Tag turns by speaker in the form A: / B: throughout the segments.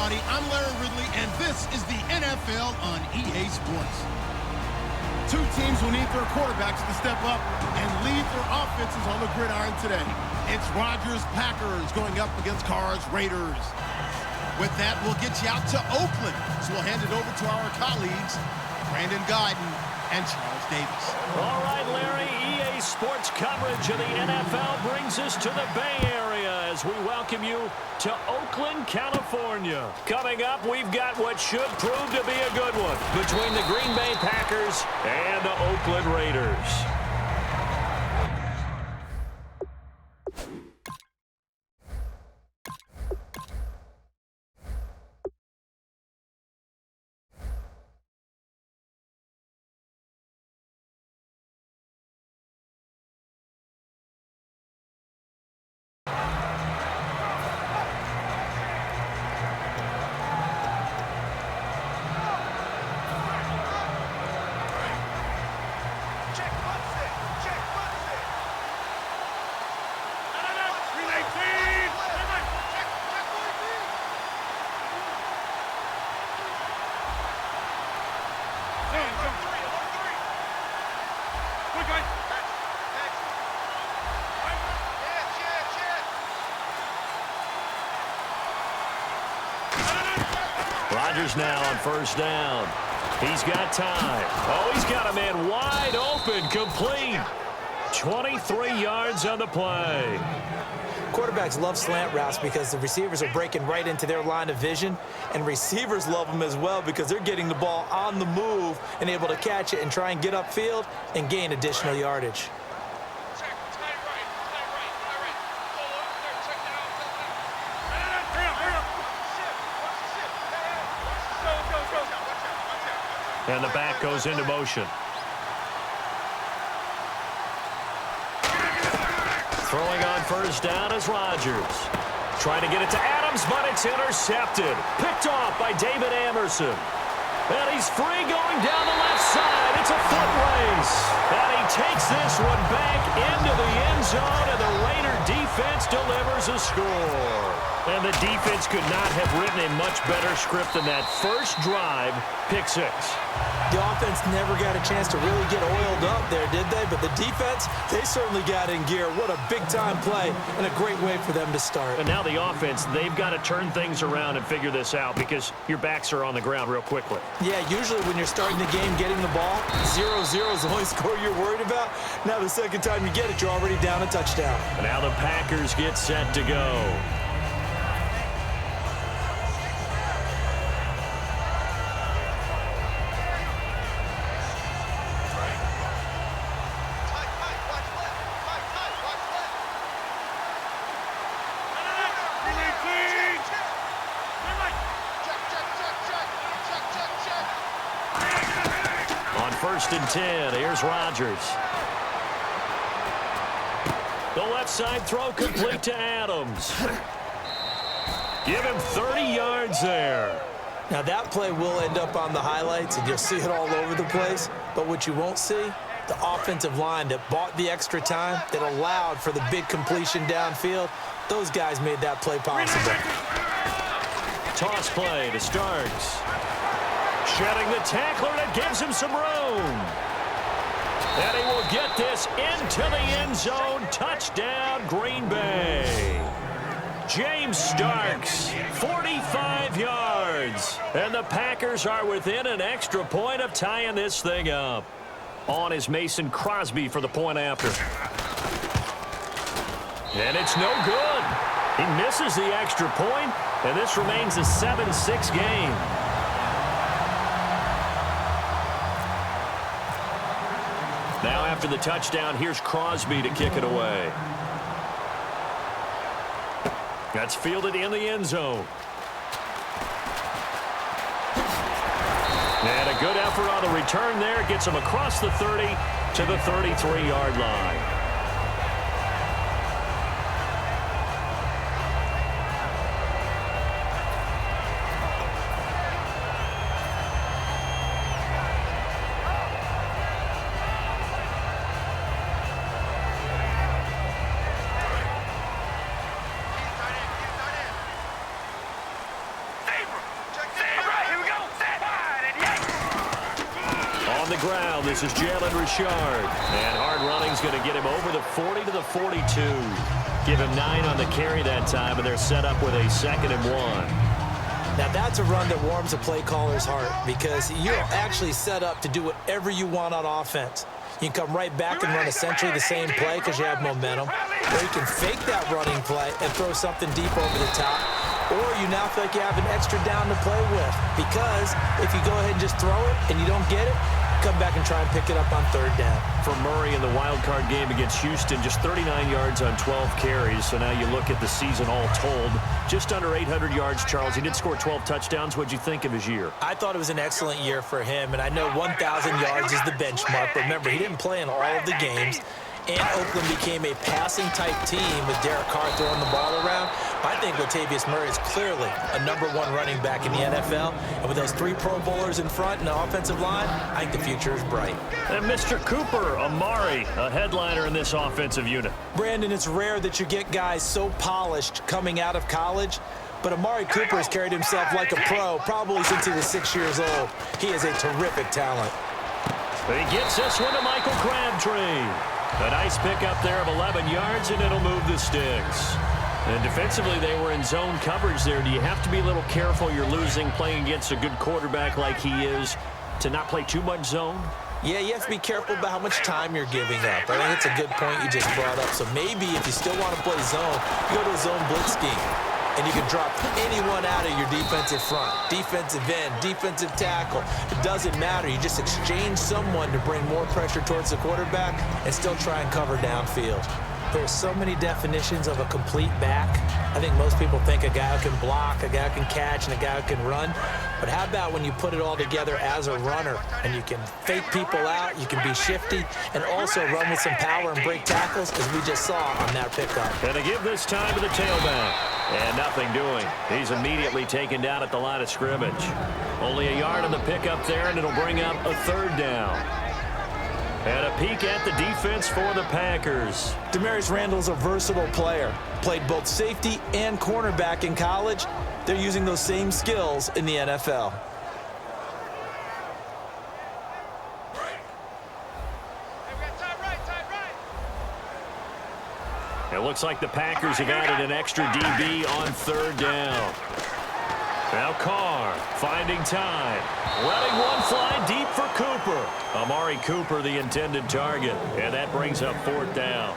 A: everybody. I'm Larry Ridley, and this is the NFL on EA Sports. Two teams will need their quarterbacks to step up and lead their offenses on the gridiron today. It's Rodgers Packers going up against Carr's Raiders. With that, we'll get you out to Oakland. So we'll hand it over to our colleagues, Brandon Guyton and Charles Davis.
B: All right, Larry, EA Sports coverage of the NFL brings us to the Bay Area as we welcome you to Oakland, California. Coming up, we've got what should prove to be a good one between the Green Bay Packers and the Oakland Raiders. Rodgers now on first down. He's got time. Oh, he's got a man wide open, complete. 23 yards on the play.
C: Quarterbacks love slant routes because the receivers are breaking right into their line of vision, and receivers love them as well because they're getting the ball on the move and able to catch it and try and get upfield and gain additional yardage.
B: And the back goes into motion. Throwing on first down is Rodgers. Trying to get it to Adams, but it's intercepted. Picked off by David Anderson. And he's free going down the left side. It's a foot race. And he takes this one back into the end zone, and the Raider defense delivers a score. And the defense could not have written a much better script than that first drive, pick six.
C: The offense never got a chance to really get oiled up there, did they? But the defense, they certainly got in gear. What a big-time play and a great way for them to start.
B: And now the offense, they've got to turn things around and figure this out because your backs are on the ground real quickly.
C: Yeah, usually when you're starting the game getting the ball, 0-0 is the only score you're worried about. Now the second time you get it, you're already down a touchdown.
B: And now the Packers get set to go. First and 10. Here's Rodgers. The left side throw complete to Adams. Give him 30 yards there.
C: Now that play will end up on the highlights, and you'll see it all over the place. But what you won't see, the offensive line that bought the extra time, that allowed for the big completion downfield, those guys made that play possible.
B: Toss play to Starks. Shedding the tackler, that gives him some room. And he will get this into the end zone. Touchdown, Green Bay. James Starks, 45 yards. And the Packers are within an extra point of tying this thing up. On is Mason Crosby for the point after. And it's no good. He misses the extra point, and this remains a 7-6 game. Now after the touchdown, here's Crosby to kick it away. That's fielded in the end zone. And a good effort on the return there. Gets him across the 30 to the 33-yard line. ground. This is Jalen Richard. And hard running's going to get him over the 40 to the 42. Give him 9 on the carry that time, and they're set up with a 2nd and 1.
C: Now, that's a run that warms a play caller's heart because you're actually set up to do whatever you want on offense. You can come right back and run essentially the same play because you have momentum, or you can fake that running play and throw something deep over the top, or you now feel like you have an extra down to play with because if you go ahead and just throw it and you don't get it, come back and try and pick it up on 3rd down.
B: For Murray in the wild card game against Houston, just 39 yards on 12 carries. So now you look at the season all told, just under 800 yards, Charles. He did score 12 touchdowns. What'd you think of his year?
C: I thought it was an excellent year for him, and I know 1,000 yards is the benchmark. But remember, he didn't play in all of the games, and Oakland became a passing-type team with Derek Carr throwing the ball around. I think Latavius Murray is clearly a #1 running back in the NFL. And with those 3 Pro Bowlers in front and the offensive line, I think the future is bright.
B: And Mr. Cooper, Amari, a headliner in this offensive unit.
C: Brandon, it's rare that you get guys so polished coming out of college, but Amari Cooper has carried himself like a pro probably since he was 6 years old. He is a terrific talent.
B: He gets this one to Michael Crabtree. A nice pickup there of 11 yards, and it'll move the sticks. And defensively, they were in zone coverage there. Do you have to be a little careful? You're losing playing against a good quarterback like he is to not play too much zone?
C: Yeah, you have to be careful about how much time you're giving up. I think it's a good point you just brought up. So maybe if you still want to play zone, you go to a zone blitz scheme. And you can drop anyone out of your defensive front, defensive end, defensive tackle. It doesn't matter. You just exchange someone to bring more pressure towards the quarterback and still try and cover downfield. There's so many definitions of a complete back. I think most people think a guy who can block, a guy who can catch, and a guy who can run. But how about when you put it all together as a runner and you can fake people out, you can be shifty, and also run with some power and break tackles, as we just saw on that pickup.
B: Gonna give this time to the tailback. And nothing doing. He's immediately taken down at the line of scrimmage. Only a yard on the pickup there, and it'll bring up a 3rd down. And a peek at the defense for the Packers.
C: Demarius Randall's a versatile player. Played both safety and cornerback in college. They're using those same skills in the NFL.
B: It looks like the Packers have added an extra DB on 3rd down. Now Carr finding time. Letting one fly deep for Cooper. Amari Cooper, the intended target. And that brings up 4th down.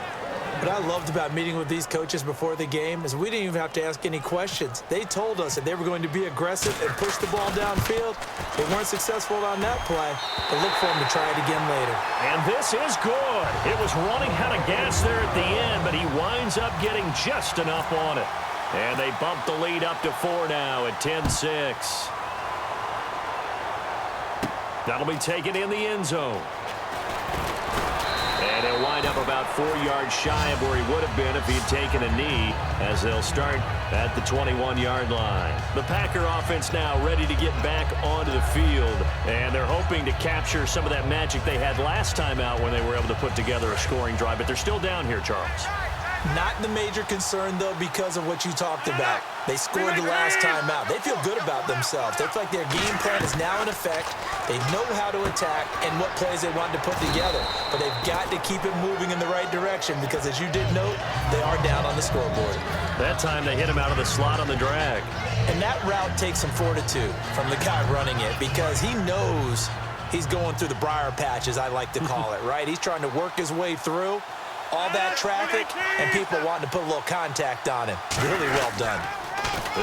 C: What I loved about meeting with these coaches before the game is we didn't even have to ask any questions. They told us that they were going to be aggressive and push the ball downfield. They weren't successful on that play, but look for them to try it again later.
B: And this is good. It was running out of gas there at the end, but he winds up getting just enough on it. And they bump the lead up to 4 now at 10-6. That'll be taken in the end zone. And he'll wind up about 4 yards shy of where he would have been if he'd taken a knee, as they'll start at the 21-yard line. The Packer offense now ready to get back onto the field, and they're hoping to capture some of that magic they had last time out when they were able to put together a scoring drive, but they're still down here, Charles.
C: Not the major concern, though, because of what you talked about. They scored the last time out. They feel good about themselves. They feel like their game plan is now in effect. They know how to attack and what plays they want to put together. But they've got to keep it moving in the right direction because, as you did note, they are down on the scoreboard.
B: That time they hit him out of the slot on the drag.
C: And that route takes some fortitude from the guy running it because he knows he's going through the briar patch, as I like to call it, right? He's trying to work his way through all that traffic and people wanting to put a little contact on him. Really well done.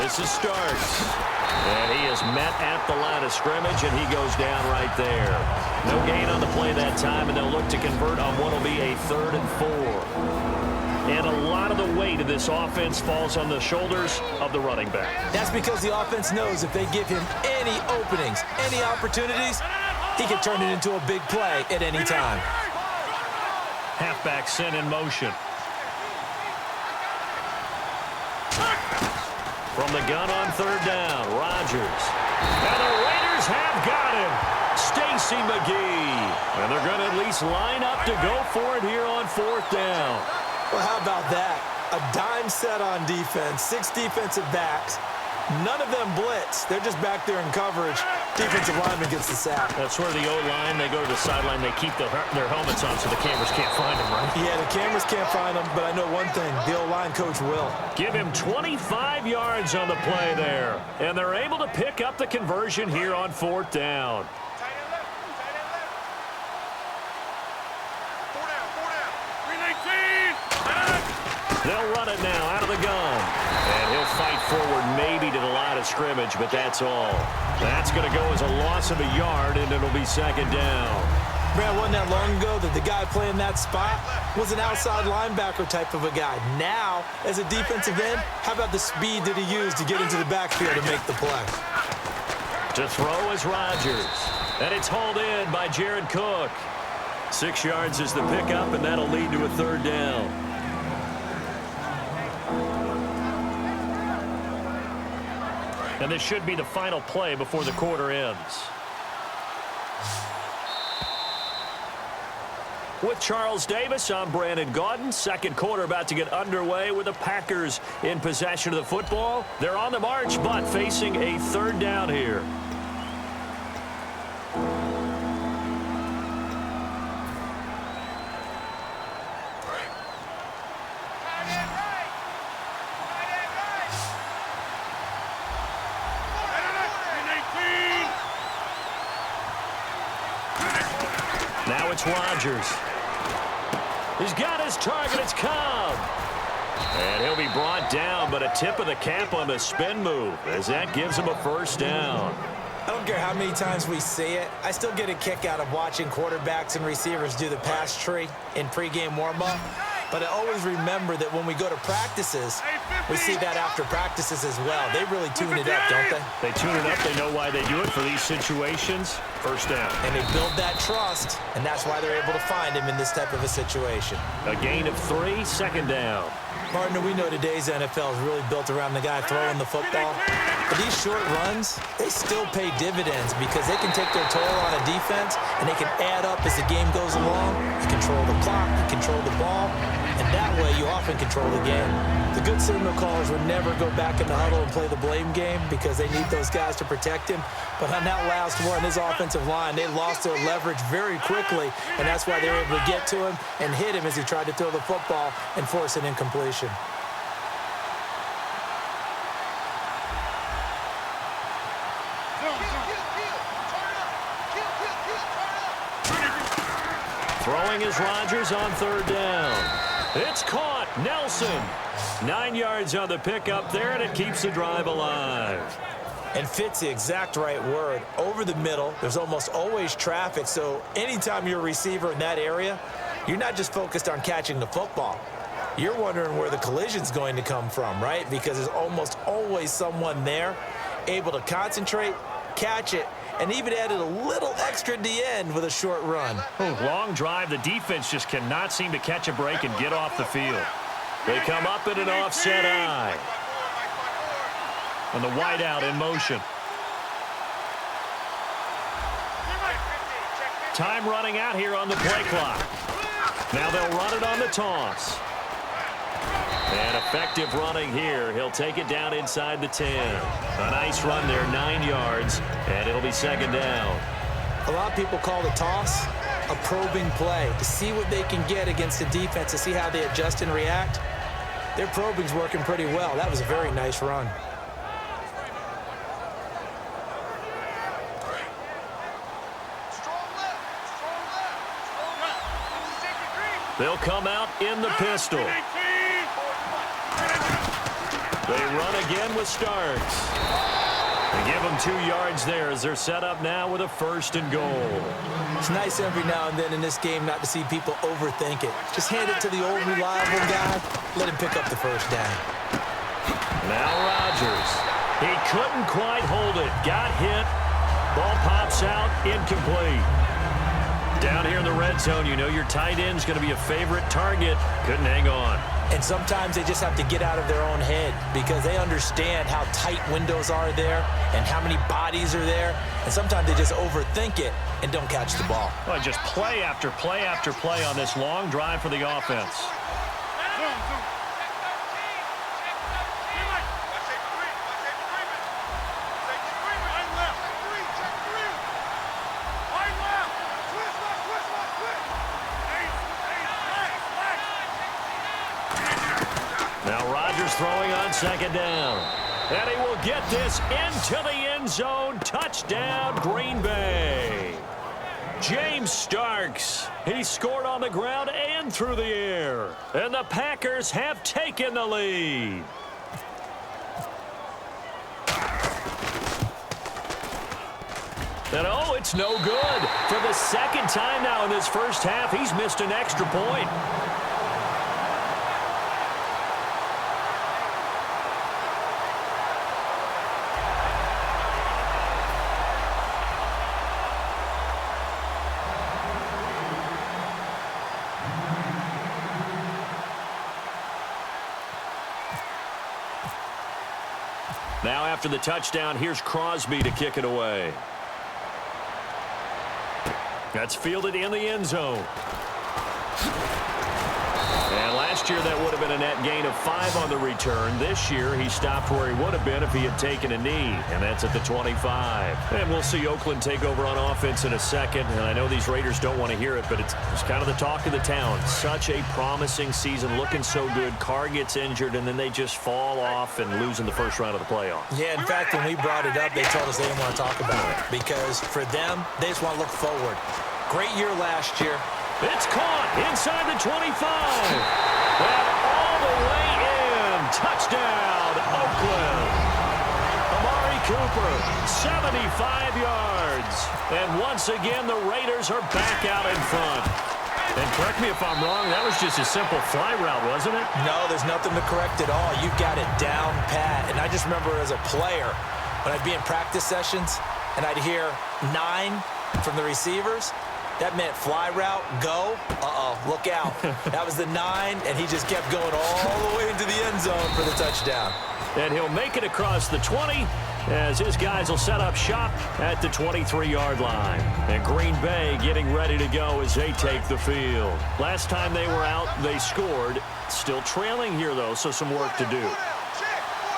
B: This is Starks. And he is met at the line of scrimmage, and he goes down right there. No gain on the play that time, and they'll look to convert on what will be a 3rd and 4. And a lot of the weight of this offense falls on the shoulders of the running back.
C: That's because the offense knows if they give him any openings, any opportunities, he can turn it into a big play at any time.
B: Halfback sent in motion. From the gun on 3rd down, Rodgers. And the Raiders have got him. Stacy McGee. And they're going to at least line up to go for it here on 4th down.
C: Well, how about that? A dime set on defense, 6 defensive backs, None of them blitz. They're just back there in coverage. Defensive lineman gets the sack.
B: That's where the O-line, they go to the sideline, they keep their helmets on so the cameras can't find them, right?
C: Yeah, the cameras can't find them, but I know one thing. The O-line coach will.
B: Give him 25 yards on the play there. And they're able to pick up the conversion here on 4th down. They'll run it now out of the gun. And he'll fight forward maybe to the line of scrimmage, but that's all. That's going to go as a loss of a yard, and it'll be 2nd down.
C: Brad, wasn't that long ago that the guy playing that spot was an outside linebacker type of a guy. Now, as a defensive end, how about the speed that he used to get into the backfield and make the play?
B: To throw is Rodgers. And it's hauled in by Jared Cook. 6 yards is the pickup, and that'll lead to a 3rd down. And this should be the final play before the quarter ends. With Charles Davis, I'm Brandon Gaudin. 2nd quarter about to get underway with the Packers in possession of the football. They're on the march, but facing a 3rd down here. Now it's Rodgers. He's got his target. It's Cobb. And he'll be brought down, but a tip of the cap on the spin move as that gives him a 1st down.
C: I don't care how many times we see it. I still get a kick out of watching quarterbacks and receivers do the pass tree in pregame warm-up. But I always remember that when we go to practices, we see that after practices as well. They really tune it up, don't they?
B: They tune it up. They know why they do it for these situations. 1st down.
C: And they build that trust, and that's why they're able to find him in this type of a situation.
B: A gain of 3, 2nd down.
C: Partner, we know today's NFL is really built around the guy throwing the football. But these short runs, they still pay dividends because they can take their toll on a defense, and they can add up as the game goes along. You control the clock, you control the ball, and that way you often control the game. The good signal callers would never go back in the huddle and play the blame game because they need those guys to protect him. But on that last one, his offensive line, they lost their leverage very quickly, and that's why they were able to get to him and hit him as he tried to throw the football and force an incompletion.
B: Throwing is Rodgers on 3rd down. It's caught. Nelson. 9 yards on the pickup there, and it keeps the drive alive.
C: And fits the exact right word. Over the middle, there's almost always traffic, so anytime you're a receiver in that area, you're not just focused on catching the football. You're wondering where the collision's going to come from, right? Because there's almost always someone there able to concentrate, catch it, and even added a little extra at the end with a short run.
B: Long drive. The defense just cannot seem to catch a break and get off the field. They come up in an offset eye. And the wideout in motion. Time running out here on the play clock. Now they'll run it on the toss. And effective running here. He'll take it down inside the 10. A nice run there, 9 yards, and it'll be 2nd down.
C: A lot of people call the toss a probing play to see what they can get against the defense, to see how they adjust and react. Their probing's working pretty well. That was a very nice run.
B: They'll come out in the pistol. They run again with Starks. They give them 2 yards there as they're set up now with a 1st and goal.
C: It's nice every now and then in this game not to see people overthink it. Just hand it to the old reliable guy. Let him pick up the 1st down.
B: Now Rodgers. He couldn't quite hold it. Got hit. Ball pops out. Incomplete. Down here in the red zone, you know your tight end's going to be a favorite target. Couldn't hang on.
C: And sometimes they just have to get out of their own head because they understand how tight windows are there and how many bodies are there. And sometimes they just overthink it and don't catch the ball.
B: Well, just play after play after play on this long drive for the offense. Now Rodgers throwing on second down. And he will get this into the end zone. Touchdown, Green Bay. James Starks, he scored on the ground and through the air. And the Packers have taken the lead. And oh, it's no good. For the second time now in this first half, he's missed an extra point. Now after the touchdown, here's Crosby to kick it away. That's fielded in the end zone. And last year that would have been a net gain of 5 on the return. This year he stopped where he would have been if he had taken a knee, and that's at the 25. And we'll see Oakland take over on offense in a second. And I know these Raiders don't want to hear it, but it's kind of the talk of the town. Such a promising season, looking so good. Carr gets injured, and then they just fall off and lose in the first round of the playoffs.
C: Yeah, in fact, when we brought it up, they told us they didn't want to talk about it because for them, they just want to look forward. Great year last year.
B: It's caught inside the 25. And all the way in. Touchdown, Oakland. Amari Cooper, 75 yards. And once again, the Raiders are back out in front. And correct me if I'm wrong, that was just a simple fly route, wasn't it?
C: No, there's nothing to correct at all. You got it down pat. And I just remember as a player, when I'd be in practice sessions, and I'd hear 9 from the receivers, that meant fly route, go, look out. That was the 9, and he just kept going all the way into the end zone for the touchdown.
B: And he'll make it across the 20 as his guys will set up shop at the 23-yard line. And Green Bay getting ready to go as they take the field. Last time they were out, they scored. Still trailing here, though, so some work to do.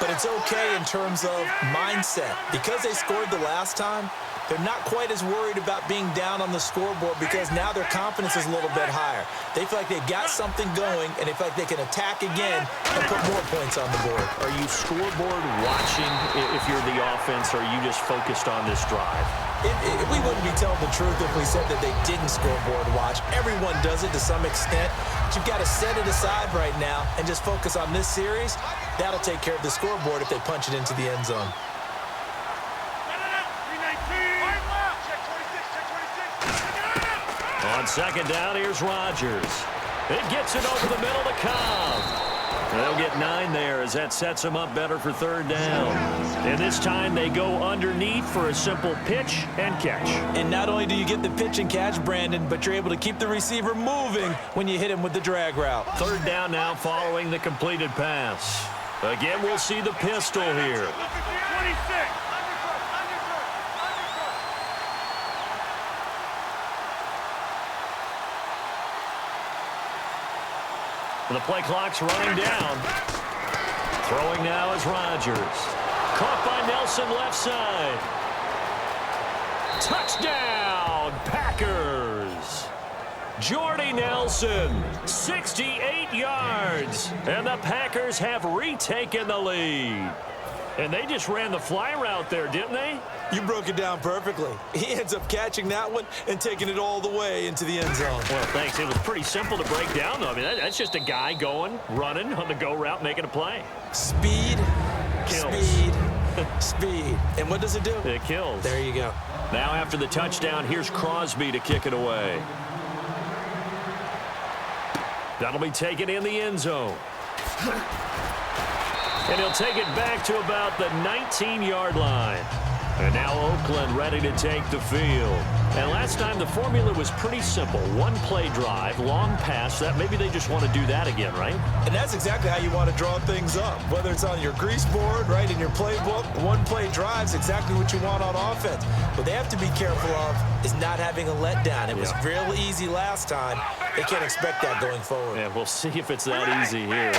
C: But it's okay in terms of mindset. Because they scored the last time, they're not quite as worried about being down on the scoreboard because now their confidence is a little bit higher. They feel like they've got something going, and they feel like they can attack again and put more points on the board.
B: Are you scoreboard watching if you're the offense, or are you just focused on this drive?
C: We wouldn't be telling the truth if we said that they didn't scoreboard watch. Everyone does it to some extent. But you've got to set it aside right now and just focus on this series. That'll take care of the scoreboard if they punch it into the end zone.
B: On second down, here's Rodgers. It gets it over the middle to Cobb. They'll get 9 there as that sets them up better for third down. And this time they go underneath for a simple pitch and catch.
C: And not only do you get the pitch and catch, Brandon, but you're able to keep the receiver moving when you hit him with the drag route.
B: Third down now following the completed pass. Again, we'll see the pistol here.
A: 26.
B: The play clock's running down. Throwing now is Rodgers. Caught by Nelson left side. Touchdown, Packers. Jordy Nelson, 68 yards. And the Packers have retaken the lead. And they just ran the fly route there, didn't they?
C: You broke it down perfectly. He ends up catching that one and taking it all the way into the end zone.
B: Well, thanks. It was pretty simple to break down, though. I mean, that's just a guy going, running on the go route, making a play.
C: Speed,
B: Kills.
C: speed, speed. And what does it do?
B: It kills.
C: There you go.
B: Now after the touchdown, here's Crosby to kick it away. That'll be taken in the end zone. And he'll take it back to about the 19-yard line. And now Oakland ready to take the field. And last time the formula was pretty simple. One play drive, long pass. That maybe they just want to do that again, right?
C: And that's exactly how you want to draw things up. Whether it's on your grease board, right, in your playbook, one play drive's exactly what you want on offense. What they have to be careful of is not having a letdown. It was real easy last time. They can't expect that going forward.
B: Yeah, we'll see if it's that easy here.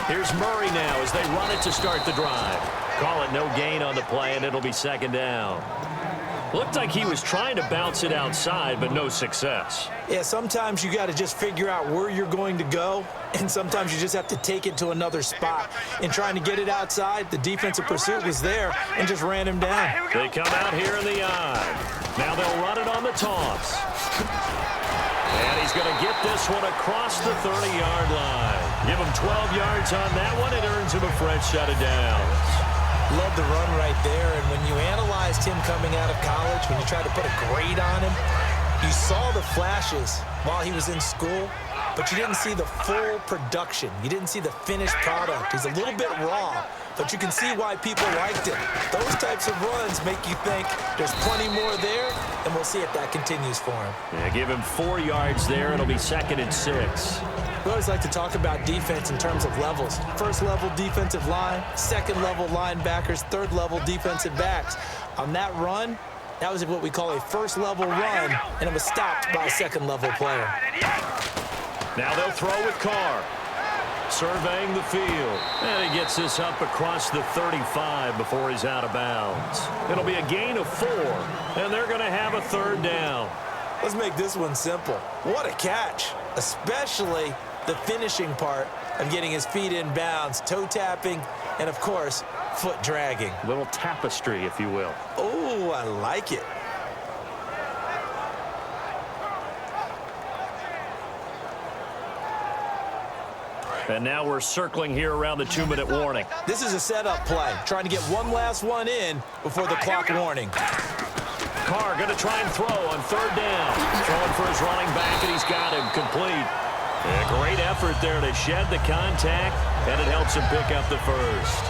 B: Here's Murray now as they run it to start the drive. Call it no gain on the play, and it'll be second down. Looked like he was trying to bounce it outside, but no success.
C: Yeah, sometimes you got to just figure out where you're going to go, and sometimes you just have to take it to another spot. In trying to get it outside, the defensive pursuit was there and just ran him down.
B: They come out here in the eye. Now they'll run it on the toss. And he's going to get this one across the 30-yard line. Give him 12 yards on that one. It earns him a fresh set of downs.
C: Love the run right there, and when you analyzed him coming out of college, when you tried to put a grade on him, you saw the flashes while he was in school, but you didn't see the full production. You didn't see the finished product. He's a little bit raw, but you can see why people liked him. Those types of runs make you think there's plenty more there, and we'll see if that continues for him.
B: Yeah, give him 4 yards there. It'll be 2nd and 6.
C: We always like to talk about defense in terms of levels. First level defensive line, second level linebackers, third level defensive backs. On that run, that was what we call a first level run, and it was stopped by a second level player.
B: Now they'll throw with Carr. Surveying the field. And he gets this up across the 35 before he's out of bounds. It'll be a gain of 4, and they're going to have a 3rd down.
C: Let's make this one simple. What a catch, especially the finishing part of getting his feet in bounds, toe tapping, and of course, foot dragging.
B: A little tapestry, if you will.
C: Oh, I like it.
B: And now we're circling here around the 2-minute warning.
C: This is a setup play, trying to get one last one in before the clock warning.
B: Carr going to try and throw on 3rd down. Throwing for his running back, and he's got him complete. A great effort there to shed the contact, and it helps him pick up the first.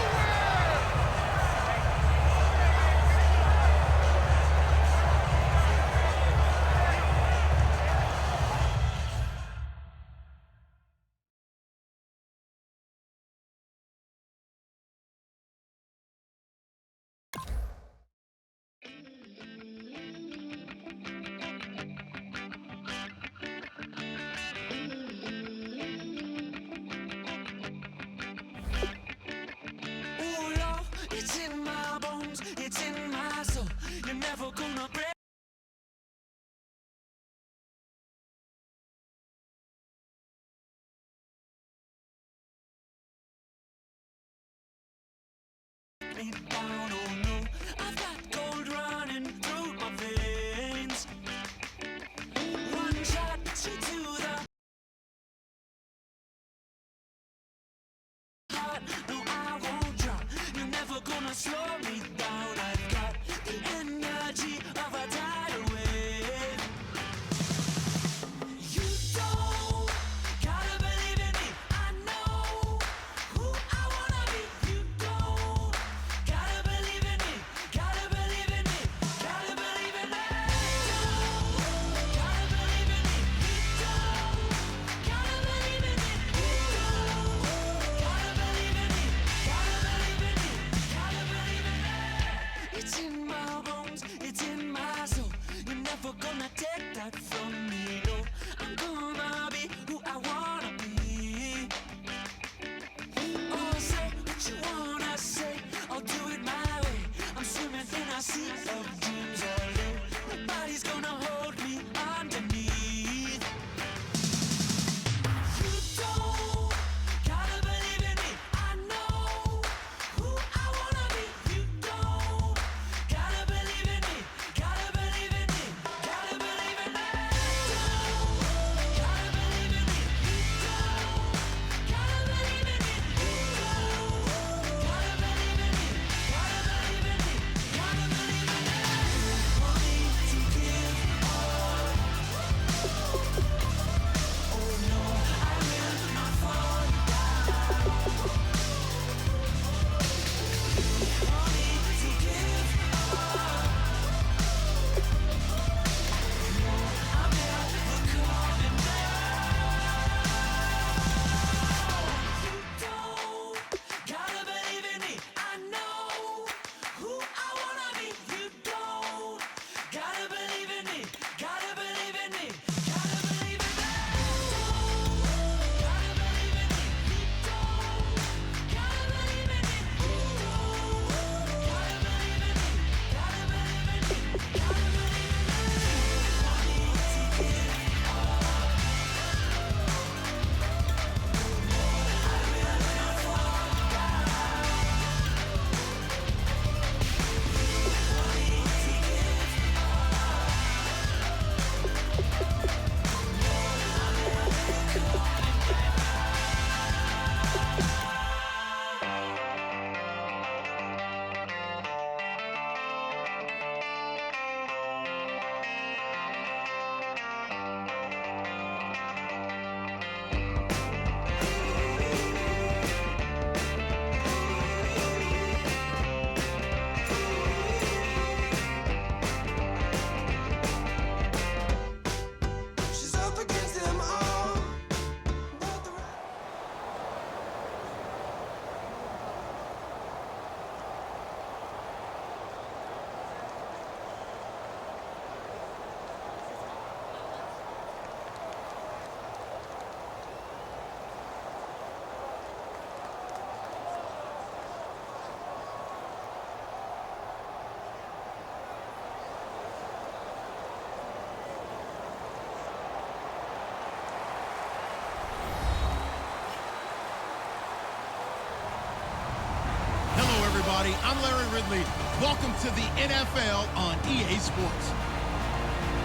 A: everybody. I'm Larry Ridley. Welcome to the NFL on EA Sports.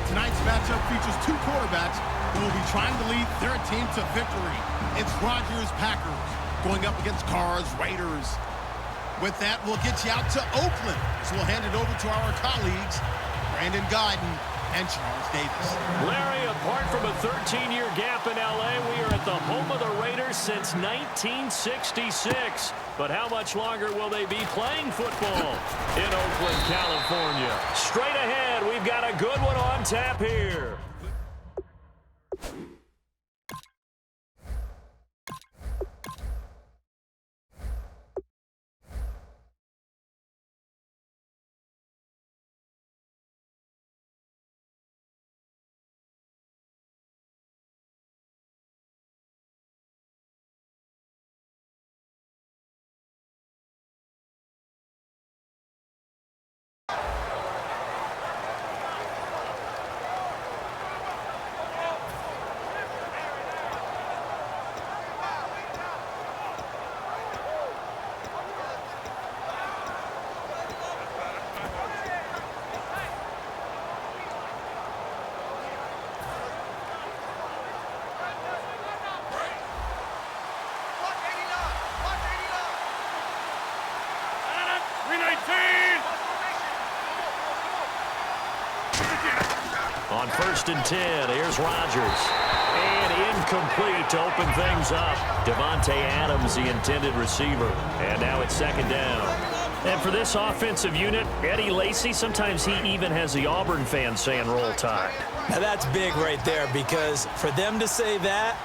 A: Tonight's matchup features two quarterbacks who will be trying to lead their team to victory. It's Rodgers, Packers, going up against Carr's, Raiders. With that, we'll get you out to Oakland. So we'll hand it over to our colleagues, Brandon Guyton and Charles Davis.
B: Larry, apart from a 13-year gap in L.A., we are at the home of the Raiders since 1966. But how much longer will they be playing football in Oakland, California? Straight ahead, we've got a good one on tap here. On 1st and 10, here's Rodgers. And incomplete to open things up. Devontae Adams, the intended receiver. And now it's 2nd down. And for this offensive unit, Eddie Lacy, sometimes he even has the Auburn fans saying roll tide.
C: Now that's big right there, because for them to say that,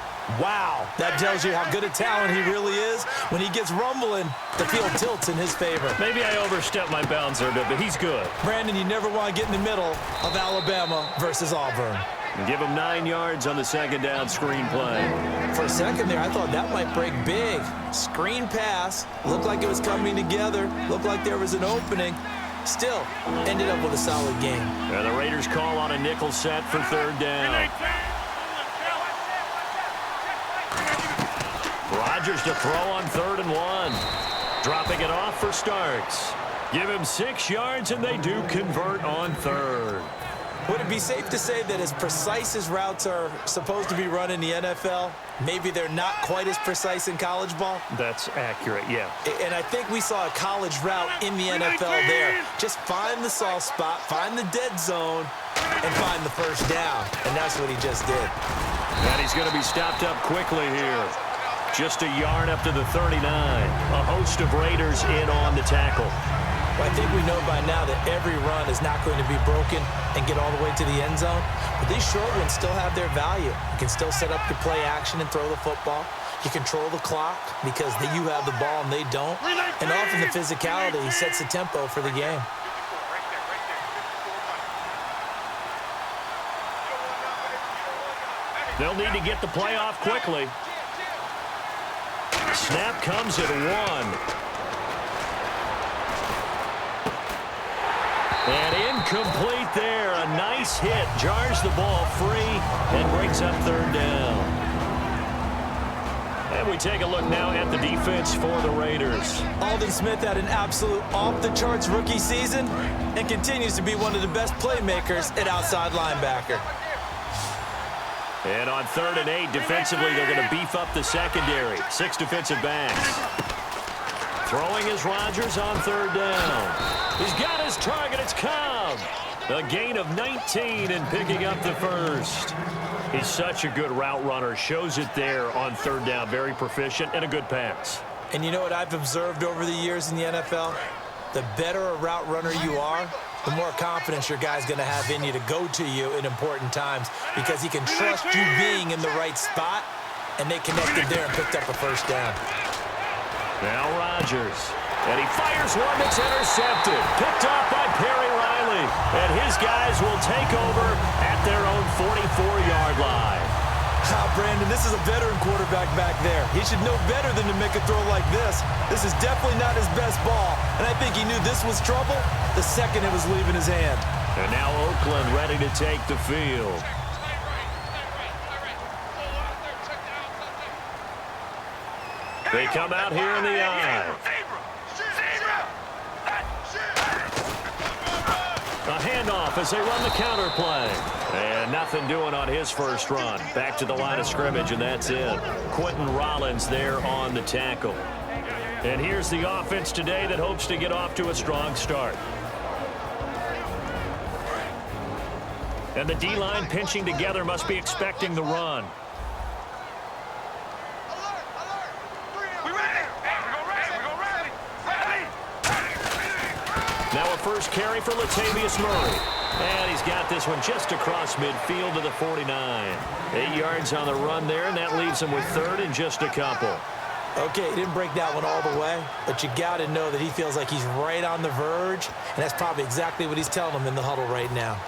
C: wow, that tells you how good a talent he really is. When he gets rumbling, the field tilts in his favor.
B: Maybe I overstepped my bounds there, but he's good.
C: Brandon, you never want to get in the middle of Alabama versus Auburn.
B: Give him 9 yards on the 2nd down screen play.
C: For a second there, I thought that might break big. Screen pass, looked like it was coming together, looked like there was an opening. Still, ended up with a solid game.
B: And the Raiders call on a nickel set for 3rd down. Rodgers to throw on 3rd and 1. Dropping it off for Starks. Give him 6 yards, and they do convert on 3rd.
C: Would it be safe to say that as precise as routes are supposed to be run in the NFL, maybe they're not quite as precise in college ball?
B: That's accurate, yeah.
C: And I think we saw a college route in the NFL there. Just find the soft spot, find the dead zone, and find the 1st down. And that's what he just did.
B: And he's going to be stopped up quickly here. Just a yard up to the 39. A host of Raiders in on the tackle.
C: Well, I think we know by now that every run is not going to be broken and get all the way to the end zone. But these short ones still have their value. You can still set up your play action and throw the football. You control the clock because you have the ball and they don't. And often the physicality sets the tempo for the game.
B: They'll need to get the play off quickly. Snap comes at 1. And incomplete there. A nice hit. Jars the ball free and brings up 3rd down. And we take a look now at the defense for the Raiders.
C: Aldon Smith had an absolute off-the-charts rookie season and continues to be one of the best playmakers at outside linebacker.
B: And on 3rd and 8, defensively, they're going to beef up the secondary. 6 defensive backs. Throwing is Rodgers on 3rd down. He's got his target. It's Cobb. A gain of 19 and picking up the 1st. He's such a good route runner. Shows it there on 3rd down. Very proficient and a good pass.
C: And you know what I've observed over the years in the NFL? The better a route runner you are, the more confidence your guy's going to have in you to go to you in important times, because he can trust you being in the right spot, and they connected there and picked up a 1st down.
B: Now Rodgers. And he fires one that's intercepted. Picked off by Perry Riley. And his guys will take over at their own 44-yard line.
C: Brandon, this is a veteran quarterback back there. He should know better than to make a throw like this. This is definitely not his best ball. And I think he knew this was trouble the second it was leaving his hand.
B: And now Oakland ready to take the field. They come out here in the eye. off as they run the counter play. And nothing doing on his first run. Back to the line of scrimmage, and that's it. Quentin Rollins there on the tackle. And here's the offense today that hopes to get off to a strong start. And the D-line pinching together must be expecting the run. Now a first carry for Latavius Murray. And he's got this one just across midfield to the 49. 8 yards on the run there, and that leaves him with third and just a couple.
C: Okay, he didn't break that one all the way, but you got to know that he feels like he's right on the verge, and that's probably exactly what he's telling them in the huddle right now.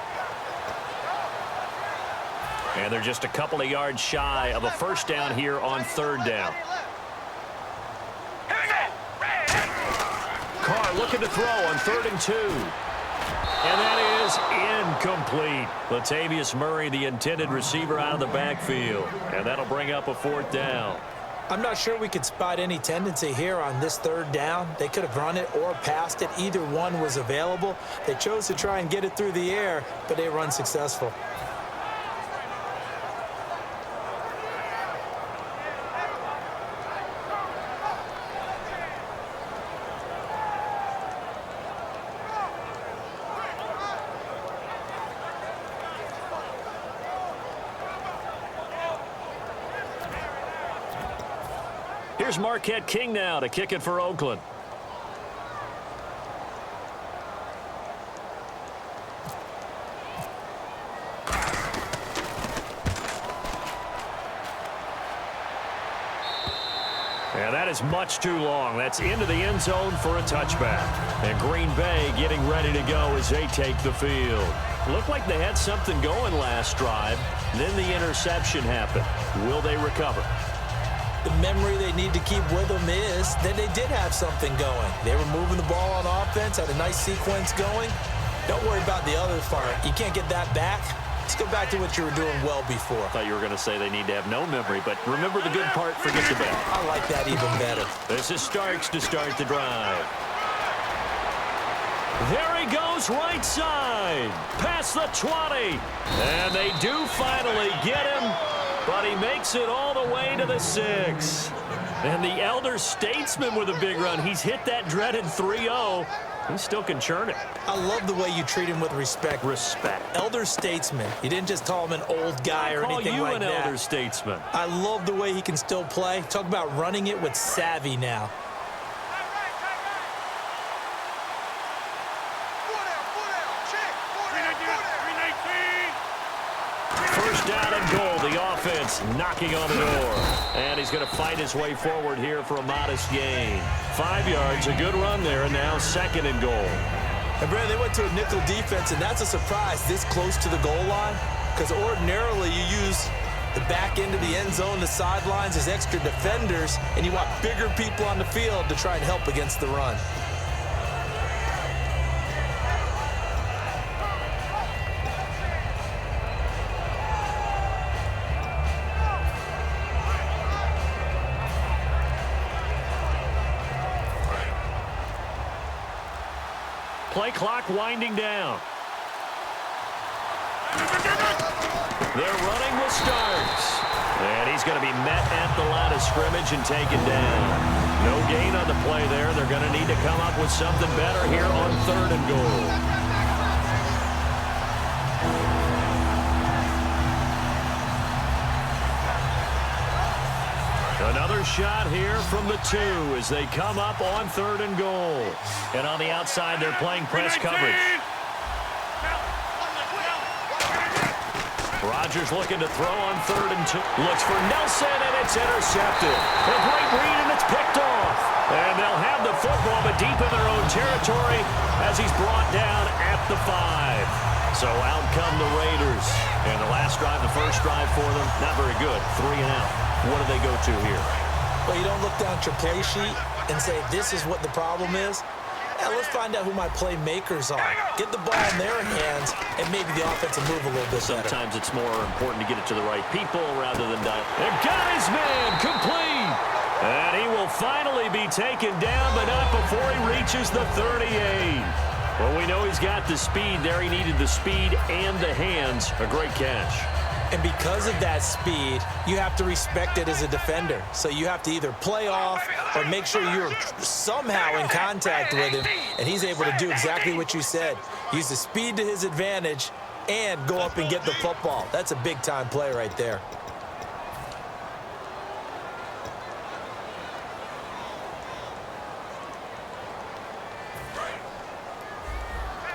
B: And they're just a couple of yards shy of a first down here on third down. Carr looking to throw on 3rd and 2. And that is incomplete. Latavius Murray, the intended receiver, out of the backfield. And that'll bring up a 4th down.
C: I'm not sure we could spot any tendency here on this 3rd down. They could have run it or passed it. Either one was available. They chose to try and get it through the air, but they run successful.
B: Here's Marquette King now to kick it for Oakland. And that is much too long. That's into the end zone for a touchback. And Green Bay getting ready to go as they take the field. Looked like they had something going last drive. Then the interception happened. Will they recover?
C: The memory they need to keep with them is that they did have something going. They were moving the ball on offense, had a nice sequence going. Don't worry about the other part. You can't get that back. Let's go back to what you were doing well before.
B: I thought you were going to say they need to have no memory, but remember the good part, forget the bad.
C: I like that even better.
B: This is Starks to start the drive. There he goes right side. Past the 20. And they do finally get him. But he makes it all the way to the 6. And the elder statesman with a big run. He's hit that dreaded 3-0. He still can churn it.
C: I love the way you treat him with respect.
B: Respect.
C: Elder statesman. You didn't just call him an old guy or anything like that.
B: I call you an elder statesman.
C: I love the way he can still play. Talk about running it with savvy now.
B: First down and goal. The offense knocking on the door. And he's going to fight his way forward here for a modest gain. 5 yards, a good run there, and now 2nd and goal.
C: And Brad, they went to a nickel defense, and that's a surprise this close to the goal line, because ordinarily you use the back end of the end zone, the sidelines as extra defenders, and you want bigger people on the field to try and help against the run.
B: Play clock winding down. They're running with Starks. And he's going to be met at the line of scrimmage and taken down. No gain on the play there. They're going to need to come up with something better here on 3rd and goal. Another shot here from the 2 as they come up on 3rd and goal. And on the outside, they're playing press coverage. Rodgers looking to throw on 3rd and 2. Looks for Nelson, and it's intercepted. A great read, and it's picked off. And they'll have the football, but deep in their own territory as he's brought down at the 5. So out come the Raiders. And the last drive, the first drive for them, not very good. 3 and out. What do they go to here?
C: Well, you don't look down at your play sheet and say, this is what the problem is. Now, let's find out who my playmakers are. Get the ball in their hands, and maybe the offense will move a little bit better.
B: Sometimes it's more important to get it to the right people rather than die. They've got his man complete. And he will finally be taken down, but not before he reaches the 38. Well, we know he's got the speed there. He needed the speed and the hands. A great catch.
C: And because of that speed, you have to respect it as a defender. So you have to either play off or make sure you're somehow in contact with him. And he's able to do exactly what you said. Use the speed to his advantage and go up and get the football. That's a big-time play right there.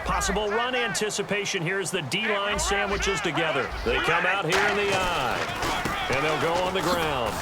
B: Possible run anticipation here as the D-line sandwiches together. They come out here in the eye. And they'll go on the ground.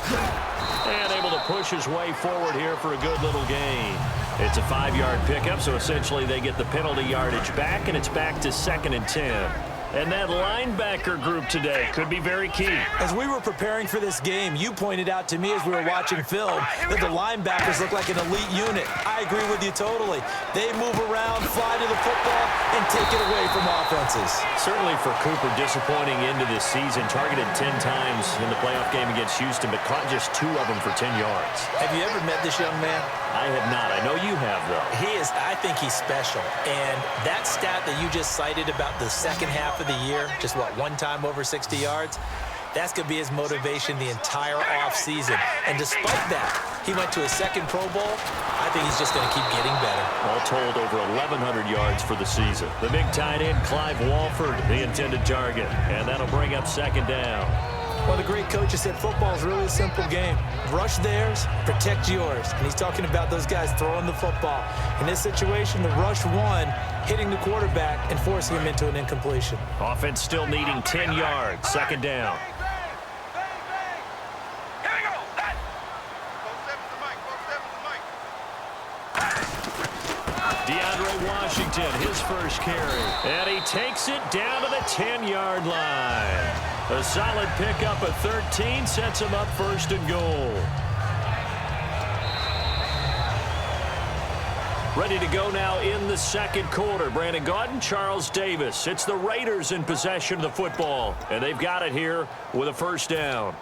B: And able to push his way forward here for a good little gain. It's a 5-yard pickup, so essentially they get the penalty yardage back, and it's back to 2nd and 10. And that linebacker group today could be very key.
C: As we were preparing for this game, you pointed out to me as we were watching film that the linebackers look like an elite unit. I agree with you totally. They move around, fly to the football, and take it away from offenses.
B: Certainly for Cooper, disappointing into this season. Targeted 10 times in the playoff game against Houston, but caught just 2 of them for 10 yards.
C: Have you ever met this young man?
B: I have not. I know you have, though.
C: I think he's special. And that stat that you just cited about the second half of the year, just one time over 60 yards, that's going to be his motivation the entire offseason. And despite that, he went to his 2nd Pro Bowl. I think he's just going to keep getting better.
B: All told, over 1,100 yards for the season. The big tight end, Clive Walford, the intended target. And that'll bring up 2nd down.
C: Well, the great coach has said football is really a simple game. Rush theirs, protect yours. And he's talking about those guys throwing the football. In this situation, the rush one, hitting the quarterback and forcing him into an incompletion.
B: Offense still needing 10 yards. 2nd down. DeAndre Washington, his first carry. And he takes it down to the 10-yard line. A solid pickup of 13 sets him up 1st and goal. Ready to go now in the 2nd quarter. Brandon Gaudin, Charles Davis. It's the Raiders in possession of the football. And they've got it here with a 1st down.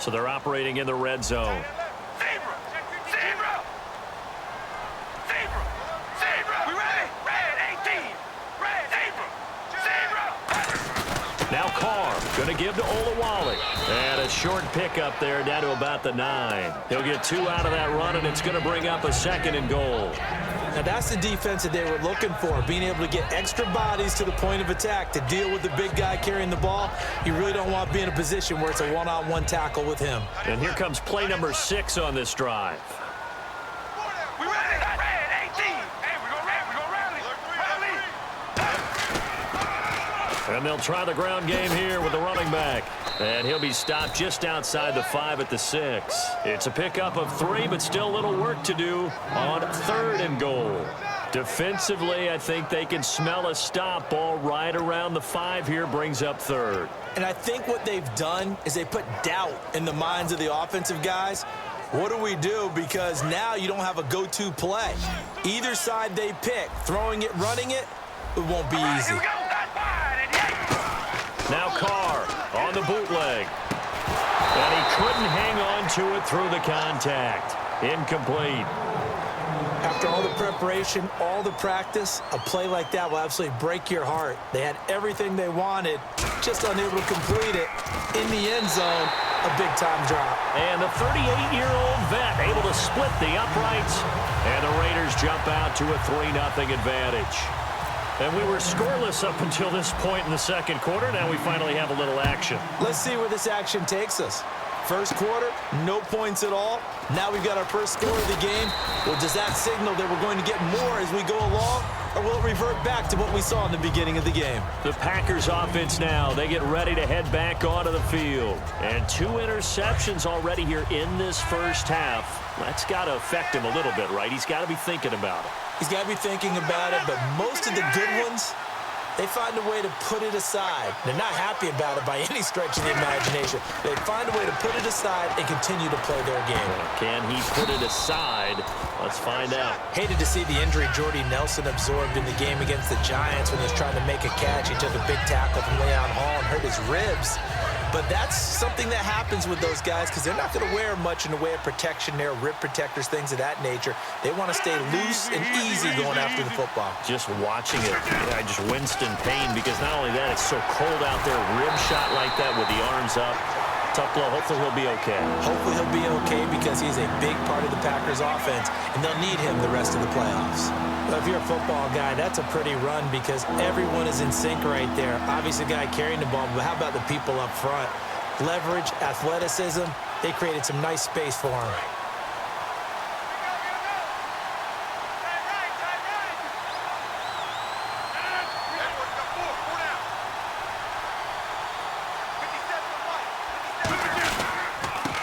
B: So they're operating in the red zone. Now Carr going to give to Olawale. And a short pickup there down to about the 9. He'll get 2 out of that run, and it's going to bring up a 2nd and goal.
C: Now that's the defense that they were looking for, being able to get extra bodies to the point of attack to deal with the big guy carrying the ball. You really don't want to be in a position where it's a one-on-one tackle with him.
B: And here comes play number 6 on this drive. And they'll try the ground game here with the running back. And he'll be stopped just outside the 5 at the 6. It's a pickup of 3, but still a little work to do on 3rd and goal. Defensively, I think they can smell a stop ball right around the 5 here, brings up 3rd.
C: And I think what they've done is they put doubt in the minds of the offensive guys. What do we do? Because now you don't have a go-to play. Either side they pick, throwing it, running it, it won't be easy.
B: Now Carr on the bootleg. And he couldn't hang on to it through the contact. Incomplete.
C: After all the preparation, all the practice, a play like that will absolutely break your heart. They had everything they wanted, just unable to complete it. In the end zone, a big-time drop.
B: And the 38-year-old vet able to split the uprights. And the Raiders jump out to a 3-0 advantage. And we were scoreless up until this point in the 2nd quarter. Now we finally have a little action.
C: Let's see where this action takes us. First quarter, no points at all. Now we've got our first score of the game. Well, does that signal that we're going to get more as we go along? Or will it revert back to what we saw in the beginning of the game?
B: The Packers offense now, they get ready to head back onto the field. And 2 interceptions already here in this first half. That's got to affect him a little bit, right? He's got to be thinking about it.
C: He's got to be thinking about it, but most of the good ones, they find a way to put it aside. They're not happy about it by any stretch of the imagination. They find a way to put it aside and continue to play their game.
B: Can he put it aside? Let's find out.
C: Hated to see the injury Jordy Nelson absorbed in the game against the Giants when he was trying to make a catch. He took a big tackle from Leon Hall and hurt his ribs. But that's something that happens with those guys because they're not going to wear much in the way of protection there, rib protectors, things of that nature. They want to stay loose and easy going after the football.
B: Just watching it, I just winced in pain because not only that, it's so cold out there. Rib shot like that with the arms up. Tough blow. Hopefully he'll be okay.
C: Hopefully he'll be okay because he's a big part of the Packers offense, and they'll need him the rest of the playoffs. But if you're a football guy, that's a pretty run because everyone is in sync right there. Obviously, the guy carrying the ball, but how about the people up front? Leverage, athleticism, they created some nice space for him.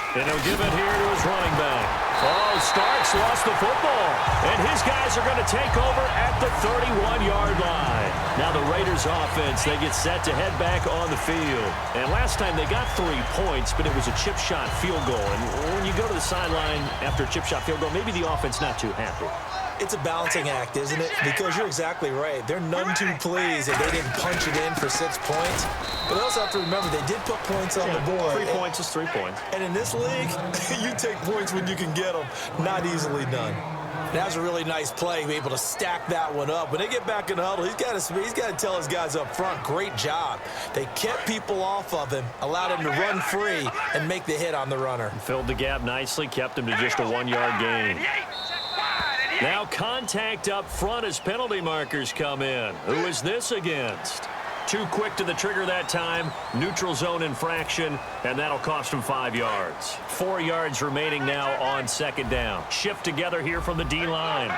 B: And he'll give it here to his running back. Oh, Starks lost the football. And his guys are going to take over at the 31-yard line. Now the Raiders offense, they get set to head back on the field. And last time they got 3 points, but it was a chip shot field goal. And when you go to the sideline after a chip shot field goal, maybe the offense not too happy.
C: It's a balancing act, isn't it? Because you're exactly right. They're none too pleased that they didn't punch it in for 6 points. But they also have to remember they did put points on the board.
B: 3 points is 3 points.
C: And in this league, you take points when you can get them. Not easily done. That was a really nice play, be able to stack that one up. When they get back in the huddle, he's got to tell his guys up front, great job. They kept people off of him, allowed him to run free, and make the hit on the runner.
B: Filled the gap nicely, kept him to just a 1-yard gain. Now contact up front as penalty markers come in. Who is this against? Too quick to the trigger that time. Neutral zone infraction, and that'll cost him 5 yards. 4 yards remaining now on second down. Shift together here from the D-line.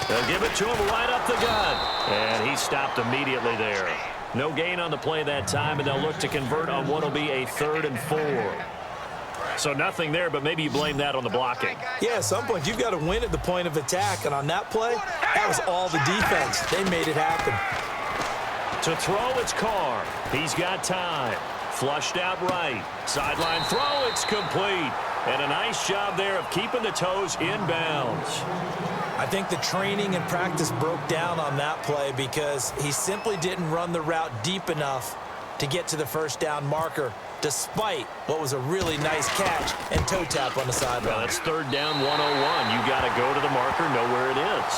B: They'll give it to him right up the gut. And he stopped immediately there. No gain on the play that time, and they'll look to convert on what will be a 3rd and 4. So nothing there, but maybe you blame that on the blocking.
C: Yeah, at some point, you've got to win at the point of attack. And on that play, that was all the defense. They made it happen.
B: To throw, it's Carr. He's got time. Flushed out right. Sideline throw, it's complete. And a nice job there of keeping the toes in bounds.
C: I think the training and practice broke down on that play because he simply didn't run the route deep enough to get to the first down marker, despite what was a really nice catch and toe tap on the sideline.
B: Well, that's 3rd down 101. You got to go to the marker, know where it is.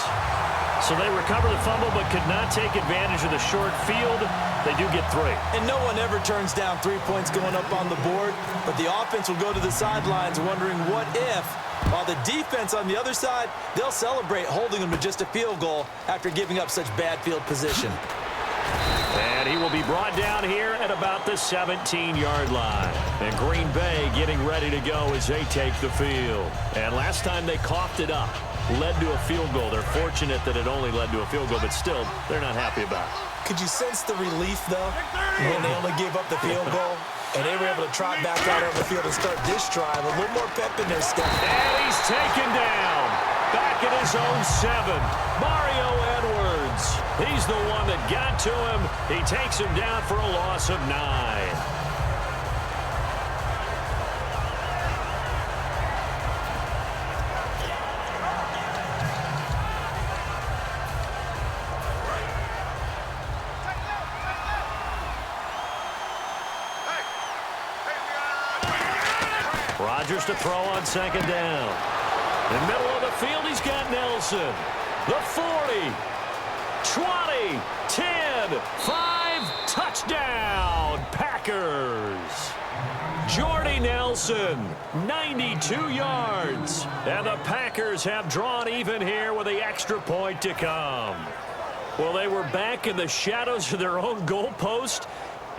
B: So they recover the fumble but could not take advantage of the short field. They do get 3.
C: And no one ever turns down 3 points going up on the board, but the offense will go to the sidelines wondering what if, while the defense on the other side, they'll celebrate holding them to just a field goal after giving up such bad field position.
B: And he will be brought down here at about the 17-yard line. And Green Bay getting ready to go as they take the field. And last time they coughed it up, led to a field goal. They're fortunate that it only led to a field goal, but still, they're not happy about it.
C: Could you sense the relief, though, when they only gave up the field goal? And they were able to trot back out on the field and start this drive. A little more pep in their step.
B: And he's taken down. Back at his own 7. Mario Edwards. He's the one that got to him. He takes him down for a loss of 9. Rodgers to throw on second down. In the middle of the field, he's got Nelson. The 40, 20, 10, 5, touchdown, Packers. Jordy Nelson, 92 yards. And the Packers have drawn even here with the extra point to come. Well, they were back in the shadows of their own goalpost,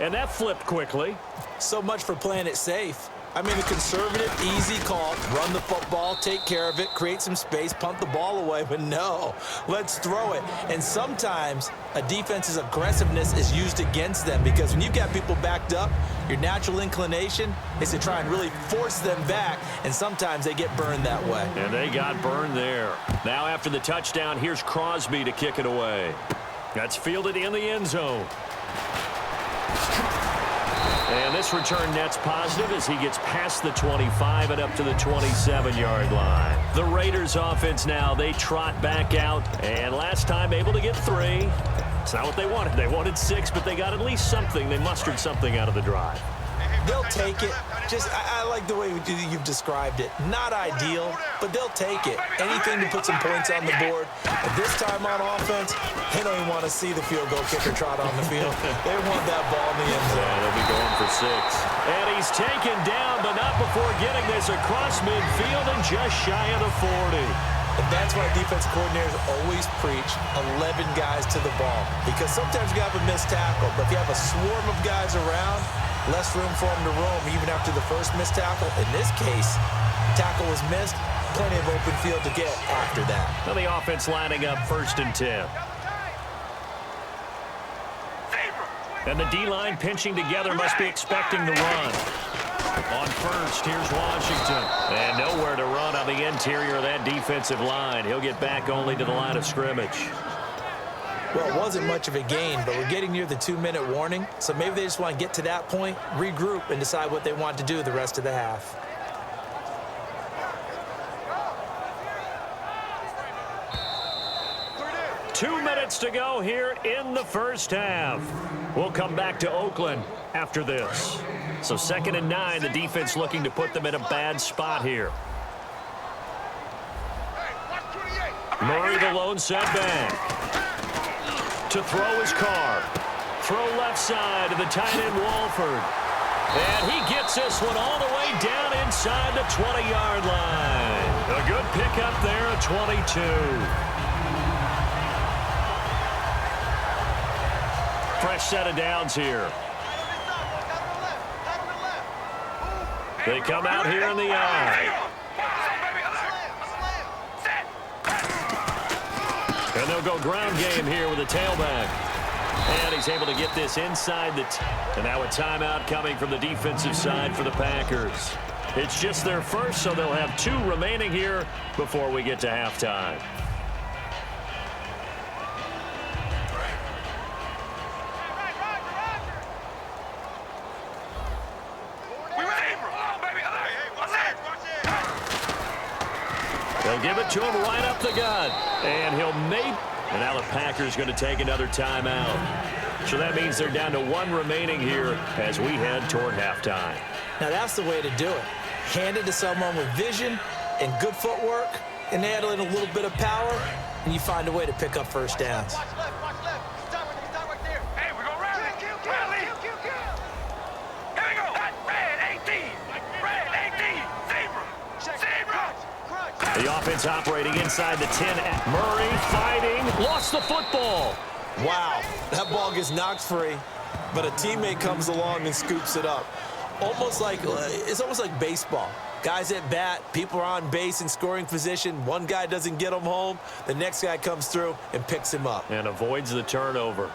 B: and that flipped quickly.
C: So much for playing it safe. I mean, a conservative, easy call, run the football, take care of it, create some space, punt the ball away, but no, let's throw it. And sometimes a defense's aggressiveness is used against them because when you've got people backed up, your natural inclination is to try and really force them back, and sometimes they get burned that way.
B: And they got burned there. Now after the touchdown, here's Crosby to kick it away. That's fielded in the end zone. And this return net's positive as he gets past the 25 and up to the 27-yard line. The Raiders offense now, they trot back out. And last time able to get 3. It's not what they wanted. They wanted 6, but they got at least something. They mustered something out of the drive.
C: They'll take it. I like the way you've described it. Not ideal, but they'll take it. Anything to put some points on the board. But this time on offense, they don't even want to see the field goal kicker trot on the field. They want that ball in the end zone.
B: Yeah, they'll be going for 6. And he's taken down, but not before getting this across midfield and just shy of the 40.
C: And that's why defensive coordinators always preach 11 guys to the ball. Because sometimes you have a missed tackle, but if you have a swarm of guys around, less room for them to roam even after the first missed tackle. In this case, tackle was missed, plenty of open field to get after that.
B: Well, the offense lining up 1st and 10. And the D-line pinching together must be expecting the run. On first, here's Washington. And nowhere to run on the interior of that defensive line. He'll get back only to the line of scrimmage.
C: Well, it wasn't much of a gain, but we're getting near the 2-minute warning, so maybe they just want to get to that point, regroup, and decide what they want to do the rest of the half.
B: Two minutes to go here in the first half. We'll come back to Oakland after this. So 2nd and 9, the defense looking to put them in a bad spot here. Murray, the lone setback. To throw his car. Throw left side to the tight end Walford. And he gets this one all the way down inside the 20-yard line. A good pickup there at 22. Fresh set of downs here. They come out here in the eye. And they'll go ground game here with a tailback. And he's able to get this inside the and now a timeout coming from the defensive side for the Packers. It's just their first, so they'll have 2 remaining here before we get to halftime. They'll give it to him right up the gut. And he'll make. And now the Packers going to take another timeout. So that means they're down to 1 remaining here as we head toward halftime.
C: Now that's the way to do it. Hand it to someone with vision and good footwork, and add in a little bit of power, and you find a way to pick up first downs.
D: Watch left. Stop right there. Hey, we're going to rally. Rally. Here we go. Red 18. Red 18. Zebra.
B: The offense operating inside the 10. Murray fighting. Lost the football.
C: Wow, that ball gets knocked free, but a teammate comes along and scoops it up. It's almost like baseball. Guys at bat, people are on base in scoring position. One guy doesn't get him home. The next guy comes through and picks him up.
B: And avoids the turnover.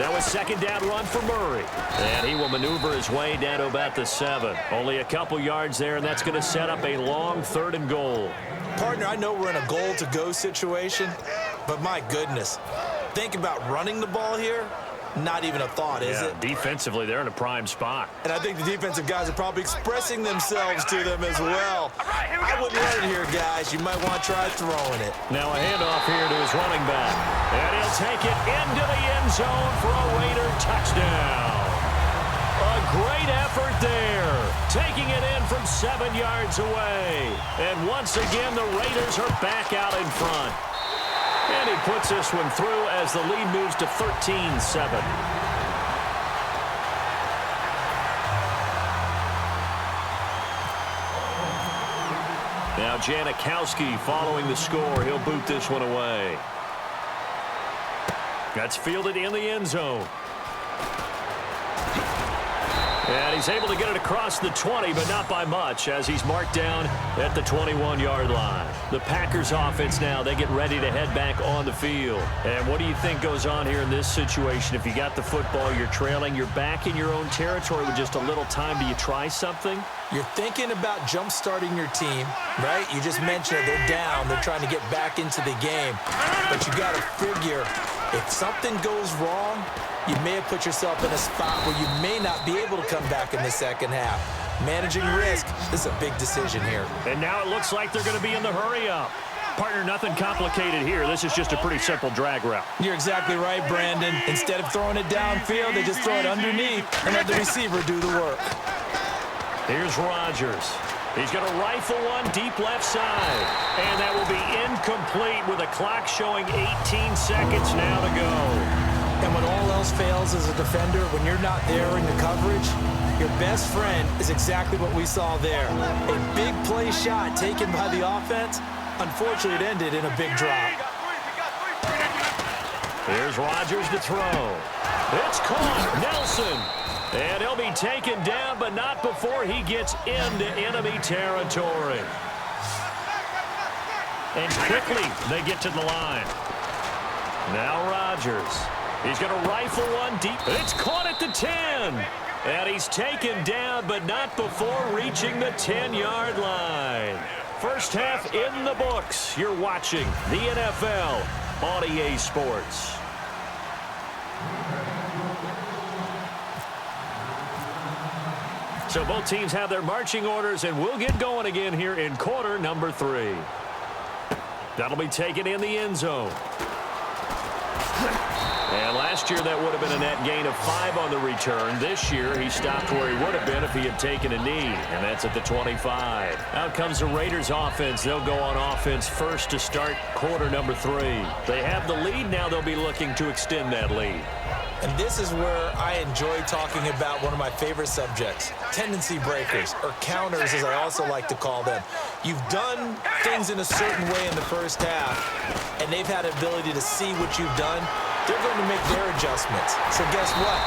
B: Now a 2nd down run for Murray. And he will maneuver his way down to about the 7. Only a couple yards there, and that's going to set up a long 3rd and goal.
C: Partner, I know we're in a goal-to-go situation, but my goodness. Think about running the ball here. Not even a thought, is it?
B: Defensively, they're in a prime spot.
C: And I think the defensive guys are probably expressing themselves to them as well. I wouldn't run it here, guys. You might want to try throwing it.
B: Now a handoff here to his running back. And he'll take it into the end zone for a Raider touchdown. A great effort there. Taking it in from 7 yards away. And once again, the Raiders are back out in front. And he puts this one through as the lead moves to 13-7. Now Janikowski following the score. He'll boot this one away. That's fielded in the end zone. And he's able to get it across the 20, but not by much, as he's marked down at the 21-yard line. The Packers offense now, they get ready to head back on the field. And what do you think goes on here in this situation? If you got the football, you're trailing, you're back in your own territory with just a little time. Do you try something?
C: You're thinking about jump-starting your team, right? You just mentioned it. They're down. They're trying to get back into the game. But you got to figure, if something goes wrong, you may have put yourself in a spot where you may not be able to come back in the second half. managing risk. This is a big decision here.
B: And now it looks like they're going to be in the hurry-up. Partner, nothing complicated here. This is just a pretty simple drag route.
C: You're exactly right, Brandon. Instead of throwing it downfield, they just throw it underneath and let the receiver do the work.
B: Here's Rodgers. He's going to rifle one deep left side. And that will be incomplete with the clock showing 18 seconds now to go.
C: And when all else fails as a defender, when you're not there in the coverage, your best friend is exactly what we saw there. A big play shot taken by the offense. Unfortunately, it ended in a big drop.
B: Here's Rodgers to throw. It's caught. Nelson. And he'll be taken down, but not before he gets into enemy territory. And quickly, they get to the line. Now Rodgers. He's going to rifle one deep. It's caught at the 10. And he's taken down, but not before reaching the 10-yard line. First half in the books. You're watching the NFL on EA Sports. So both teams have their marching orders, and we'll get going again here in quarter number 3. That'll be taken in the end zone. And last year, that would have been a net gain of 5 on the return. This year, he stopped where he would have been if he had taken a knee, and that's at the 25. Out comes the Raiders offense. They'll go on offense first to start quarter number 3. They have the lead. Now they'll be looking to extend that lead.
C: And this is where I enjoy talking about one of my favorite subjects, tendency breakers, or counters as I also like to call them. You've done things in a certain way in the first half, and they've had the ability to see what you've done. They're going to make their adjustments. So guess what?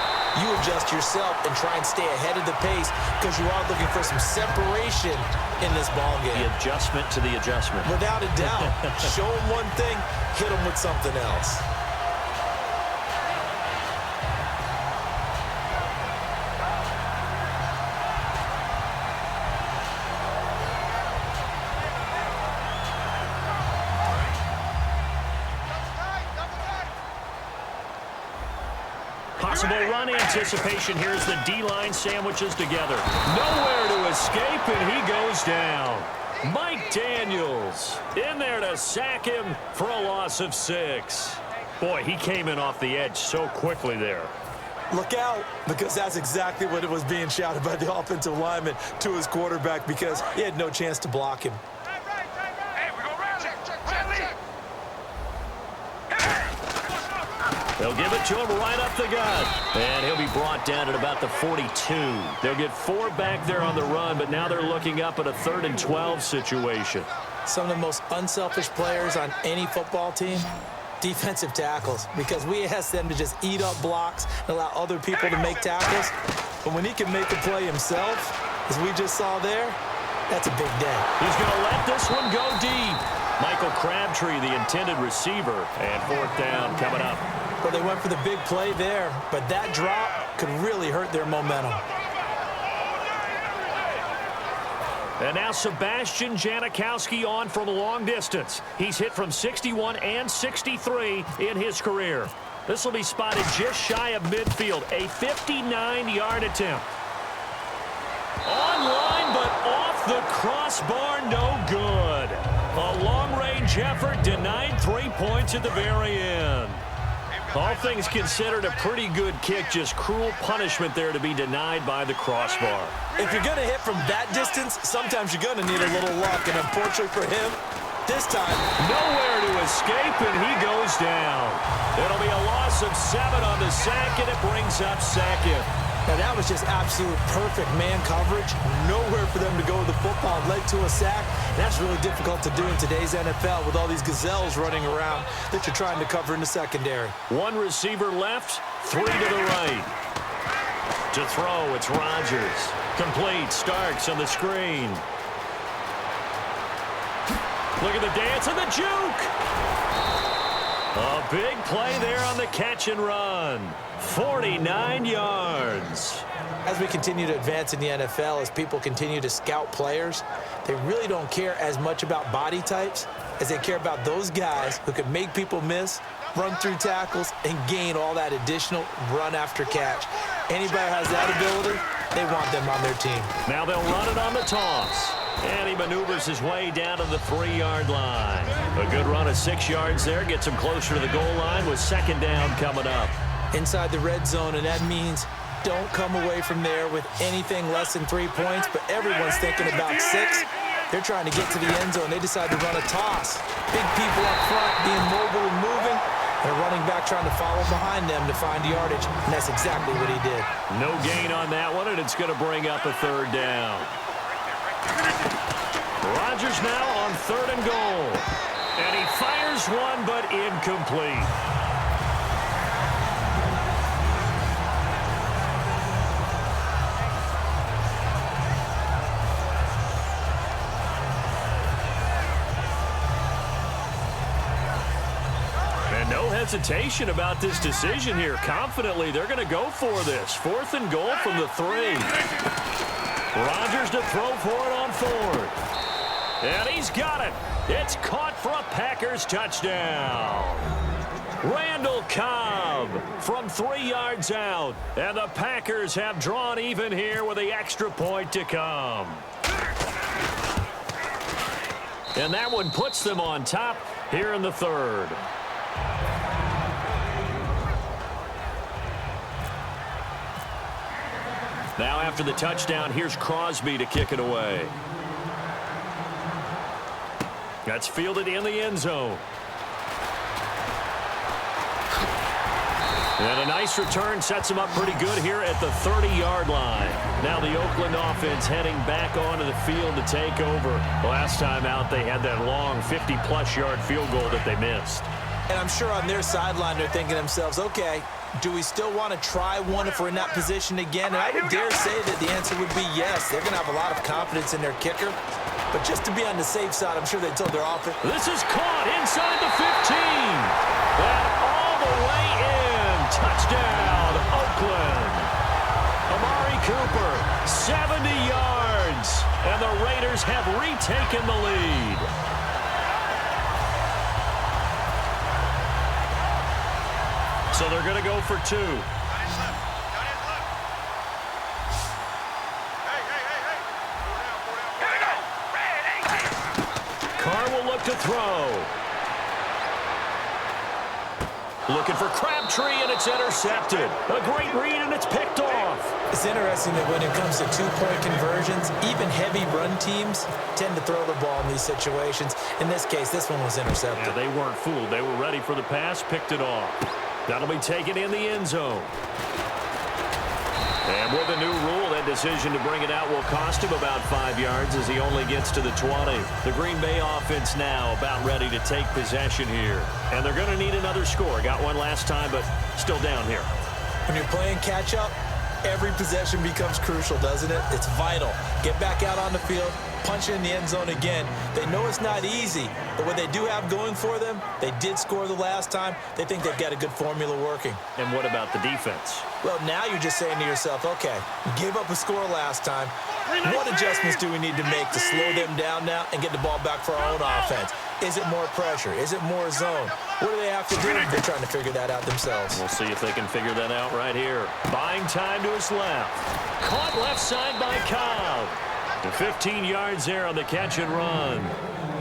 C: You adjust yourself and try and stay ahead of the pace because you are looking for some separation in this ball game.
B: The adjustment to the adjustment.
C: Without a doubt. Show them one thing, hit them with something else.
B: Possible run anticipation. Here's the D-line sandwiches together. Nowhere to escape, and he goes down. Mike Daniels in there to sack him for a loss of 6. Boy, he came in off the edge so quickly there.
C: Look out, because that's exactly what it was being shouted by the offensive lineman to his quarterback because he had no chance to block him.
B: They'll give it to him right up the gut. And he'll be brought down at about the 42. They'll get 4 back there on the run, but now they're looking up at a 3rd and 12 situation.
C: Some of the most unselfish players on any football team, defensive tackles, because we ask them to just eat up blocks and allow other people to make tackles. But when he can make a play himself, as we just saw there, that's a big day.
B: He's going to let this one go deep. Michael Crabtree, the intended receiver, and 4th down coming up.
C: Well, they went for the big play there, but that drop could really hurt their momentum.
B: And now Sebastian Janikowski on from long distance. He's hit from 61 and 63 in his career. This will be spotted just shy of midfield, a 59-yard attempt. Online, but off the crossbar, no good. A long-range effort denied 3 points at the very end. All things considered, a pretty good kick, just cruel punishment there to be denied by the crossbar.
C: If you're going to hit from that distance, sometimes you're going to need a little luck, and unfortunately for him, this time,
B: nowhere to escape, and he goes down. It'll be a loss of 7 on the sack, and it brings up 2nd.
C: Now, that was just absolute perfect man coverage. Nowhere for them to go with the football. Led to a sack. That's really difficult to do in today's NFL with all these gazelles running around that you're trying to cover in the secondary.
B: 1 receiver left, 3 to the right. To throw, it's Rodgers. Complete, Starks on the screen. Look at the dance and the juke. A big play there on the catch and run. 49 yards.
C: As we continue to advance in the NFL, as people continue to scout players, they really don't care as much about body types as they care about those guys who can make people miss, run through tackles, and gain all that additional run after catch. Anybody who has that ability, They want them on their team.
B: Now they'll run it on the toss. And he maneuvers his way down to the 3-yard line. A good run of 6 yards there. Gets him closer to the goal line with second down coming up.
C: Inside the red zone, and that means don't come away from there with anything less than 3 points, but everyone's thinking about 6. They're trying to get to the end zone. They decide to run a toss. Big people up front being mobile and moving, and a running back trying to follow behind them to find yardage, and that's exactly what he did.
B: No gain on that one, and it's going to bring up a 3rd down. Rodgers now on 3rd and goal. And he fires one, but incomplete. And no hesitation about this decision here. Confidently, they're going to go for this. 4th and goal from the 3. Rodgers to throw for it on 4th. And he's got it. It's caught for a Packers touchdown. Randall Cobb from 3 yards out. And the Packers have drawn even here with the extra point to come. And that one puts them on top here in the 3rd. Now after the touchdown, here's Crosby to kick it away. That's fielded in the end zone. And a nice return sets him up pretty good here at the 30-yard line. Now the Oakland offense heading back onto the field to take over. Last time out, they had that long 50-plus yard field goal that they missed.
C: And I'm sure on their sideline they're thinking to themselves, okay, do we still want to try one if we're in that position again? And I would dare say that the answer would be yes. They're going to have a lot of confidence in their kicker. But just to be on the safe side, I'm sure they told their offense.
B: This is caught inside the 15. And all the way in. Touchdown, Oakland. Amari Cooper, 70 yards. And the Raiders have retaken the lead. So they're going to go for 2. Carr will look to throw. Looking for Crabtree, and it's intercepted. A great read, and it's picked off.
C: It's interesting that when it comes to 2-point conversions, even heavy run teams tend to throw the ball in these situations. In this case, this one was intercepted.
B: Yeah, they weren't fooled. They were ready for the pass, picked it off. That'll be taken in the end zone. And with a new rule, that decision to bring it out will cost him about 5 yards as he only gets to the 20. The Green Bay offense now about ready to take possession here. And they're going to need another score. Got one last time, but still down here.
C: When you're playing catch-up, every possession becomes crucial, doesn't it? It's vital. Get back out on the field, punch it in the end zone again. They know it's not easy, but what they do have going for them, they did score the last time. They think they've got a good formula working.
B: And what about the defense?
C: Well, now you're just saying to yourself, okay, we gave up a score last time. What adjustments do we need to make to slow them down now and get the ball back for our own offense? Is it more pressure? Is it more zone? What do they have to do? They're trying to figure that out themselves.
B: We'll see if they can figure that out right here. Buying time to his left. Caught left side by Cobb. To 15 yards there on the catch and run.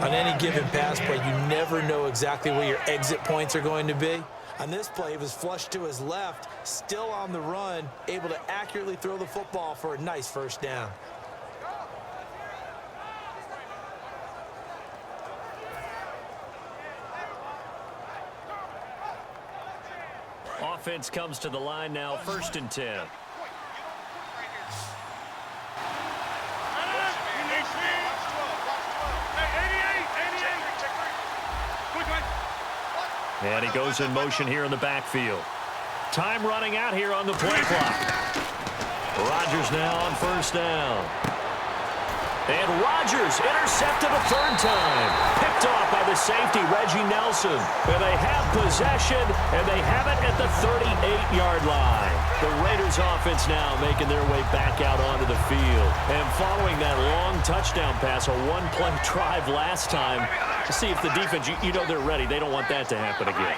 C: On any given pass play, you never know exactly where your exit points are going to be. On this play, he was flushed to his left, still on the run, able to accurately throw the football for a nice first down.
B: Offense comes to the line now, 1st and 10. And he goes in motion here in the backfield. Time running out here on the play clock. Rodgers now on 1st down. And Rodgers intercepted a 3rd time. Picked off by the safety, Reggie Nelson. And they have possession, and they have it at the 38-yard line. The Raiders offense now making their way back out onto the field. And following that long touchdown pass, a 1-play drive last time, See if the defense, you know they're ready. They don't want that to happen again.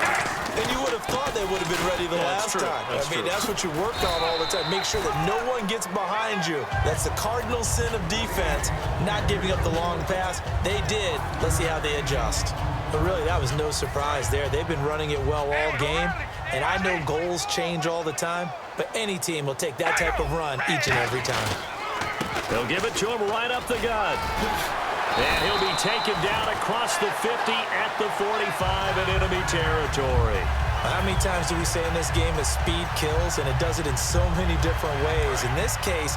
C: And you would have thought they would have been ready the last time. That's what you worked on all the time. Make sure that no one gets behind you. That's the cardinal sin of defense, not giving up the long pass. They did. Let's see how they adjust. But really, that was no surprise there. They've been running it well all game. And I know goals change all the time, but any team will take that type of run each and every time.
B: They'll give it to him right up the gut. And he'll be taken down across the 50 at the 45 in enemy territory.
C: How many times do we say in this game that speed kills, and it does it in so many different ways? In this case,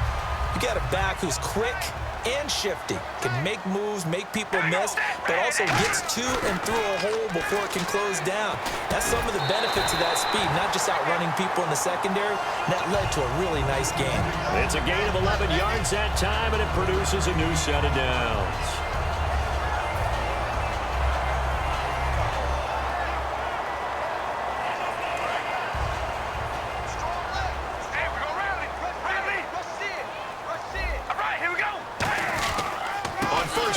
C: you got a back who's quick and shifty, can make moves, make people miss, but also gets to and through a hole before it can close down. That's some of the benefits of that speed, not just outrunning people in the secondary. That led to a really nice game.
B: It's a gain of 11 yards that time, and it produces a new set of downs.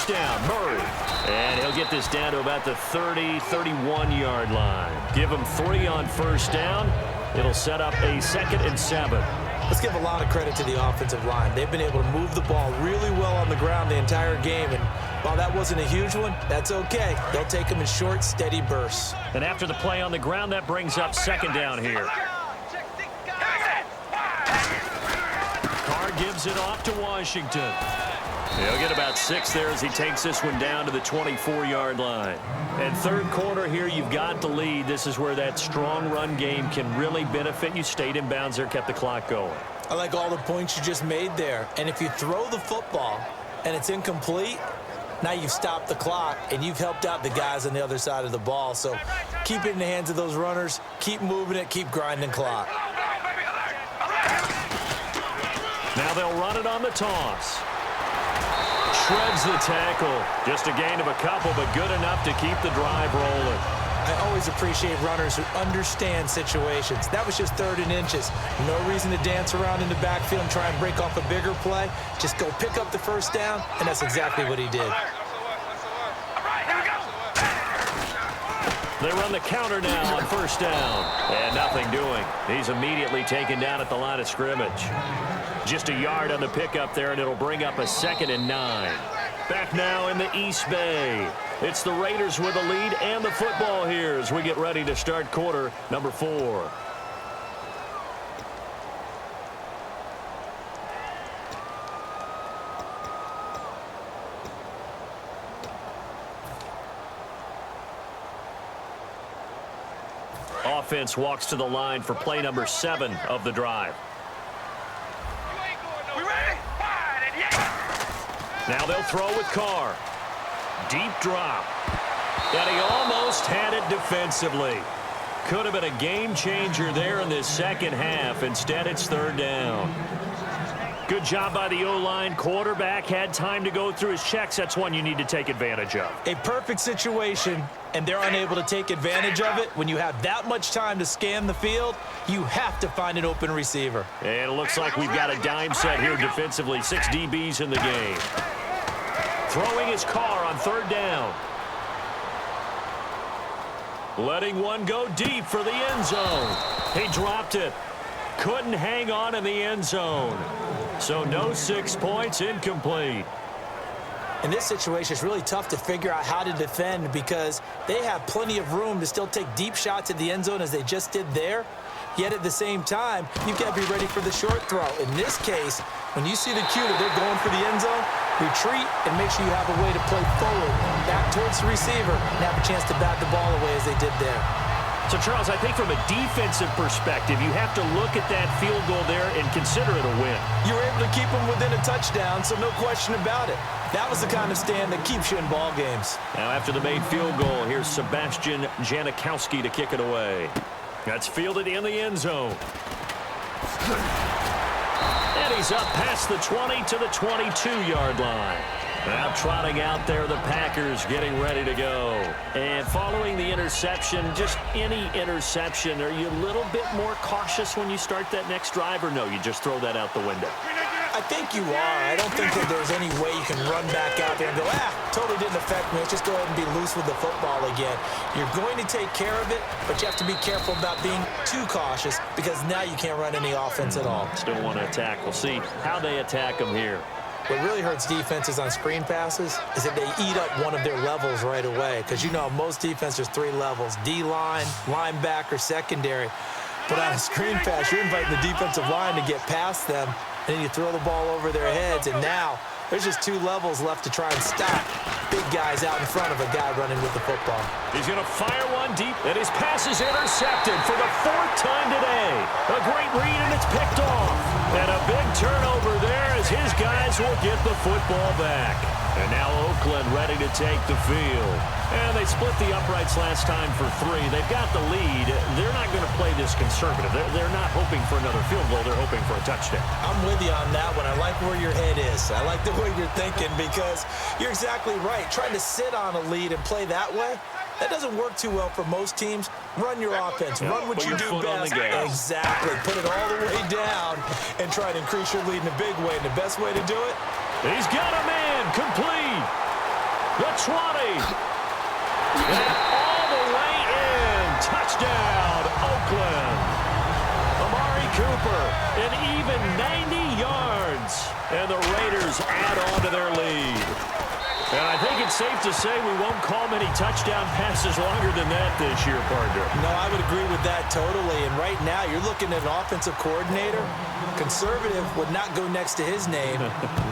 B: Down, Murray. And he'll get this down to about the 30, 31-yard line. Give him 3 on first down. It'll set up a 2nd and 7.
C: Let's give a lot of credit to the offensive line. They've been able to move the ball really well on the ground the entire game. And while that wasn't a huge one, that's okay. They'll take them in short, steady bursts.
B: And after the play on the ground, that brings up 2nd down here. Carr gives it off to Washington. He'll get about 6 there as he takes this one down to the 24-yard line. And third quarter here, you've got the lead. This is where that strong run game can really benefit you. Stayed in bounds there, kept the clock going.
C: I like all the points you just made there. And if you throw the football and it's incomplete, now you've stopped the clock and you've helped out the guys on the other side of the ball. So keep it in the hands of those runners. Keep moving it. Keep grinding clock.
B: Now they'll run it on the toss. Shreds the tackle. Just a gain of a couple, but good enough to keep the drive rolling.
C: I always appreciate runners who understand situations. That was just 3rd and inches. No reason to dance around in the backfield and try and break off a bigger play. Just go pick up the first down, and that's exactly what he did.
B: They run the counter now on first down. And nothing doing. He's immediately taken down at the line of scrimmage. Just a yard on the pickup there, and it'll bring up a 2nd and 9. Back now in the East Bay. It's the Raiders with the lead and the football here as we get ready to start quarter number 4. Offense walks to the line for play number 7 of the drive. Now they'll throw with Carr. Deep drop. And he almost had it defensively. Could have been a game changer there in this second half. Instead, it's 3rd down. Good job by the O-line. Quarterback had time to go through his checks. That's one you need to take advantage of.
C: A perfect situation, and they're unable to take advantage of it. When you have that much time to scan the field, you have to find an open receiver.
B: And it looks like we've got a dime set here defensively. 6 DBs in the game. Throwing his Carr on 3rd down. Letting one go deep for the end zone. He dropped it. Couldn't hang on in the end zone. So no 6 points, incomplete.
C: In this situation, it's really tough to figure out how to defend because they have plenty of room to still take deep shots at the end zone as they just did there. Yet at the same time, you've got to be ready for the short throw. In this case, when you see the cue that they're going for the end zone, retreat and make sure you have a way to play forward, back towards the receiver, and have a chance to bat the ball away as they did there.
B: So, Charles, I think from a defensive perspective, you have to look at that field goal there and consider it a win.
C: You were able to keep them within a touchdown, so no question about it. That was the kind of stand that keeps you in ball games.
B: Now, after the made field goal, here's Sebastian Janikowski to kick it away. That's fielded in the end zone. And he's up past the 20 to the 22-yard line. Now trotting out there, the Packers getting ready to go. And following the interception, just any interception, are you a little bit more cautious when you start that next drive, or no, you just throw that out the window?
C: I think you are. I don't think that there's any way you can run back out there and go, totally didn't affect just go ahead and be loose with the football again. You're going to take care of it, but you have to be careful about being too cautious because now you can't run any offense at all.
B: Still want to attack. We'll see how they attack them here.
C: What really hurts defenses on screen passes is that they eat up one of their levels right away because, you know, most defense there's 3 levels, D-line, linebacker, secondary. But on a screen pass, you're inviting the defensive line to get past them, and then you throw the ball over their heads, and now there's just 2 levels left to try and stop big guys out in front of a guy running with the football.
B: He's going to fire one deep, and his pass is intercepted for the 4th time today. A great read, and it's picked off. And a big turnover there as his guys will get the football back. And now Oakland ready to take the field. And they split the uprights last time for 3. They've got the lead. They're not going to play this conservative. They're not hoping for another field goal. They're hoping for a touchdown.
C: I'm with you on that one. I like where your head is. I like the way you're thinking because you're exactly right. Trying to sit on a lead and play that way, that doesn't work too well for most teams. Run your offense. Run what you do best. Exactly. Put it all the way down and try to increase your lead in a big way. And the best way to do it?
B: He's got a man complete. The 20. And all the way in. Touchdown, Oakland. Amari Cooper, an even 90 yards. And the Raiders add on to their lead. And I think it's safe to say we won't call many touchdown passes longer than that this year, partner.
C: No, I would agree with that totally. And right now, you're looking at an offensive coordinator. Conservative would not go next to his name.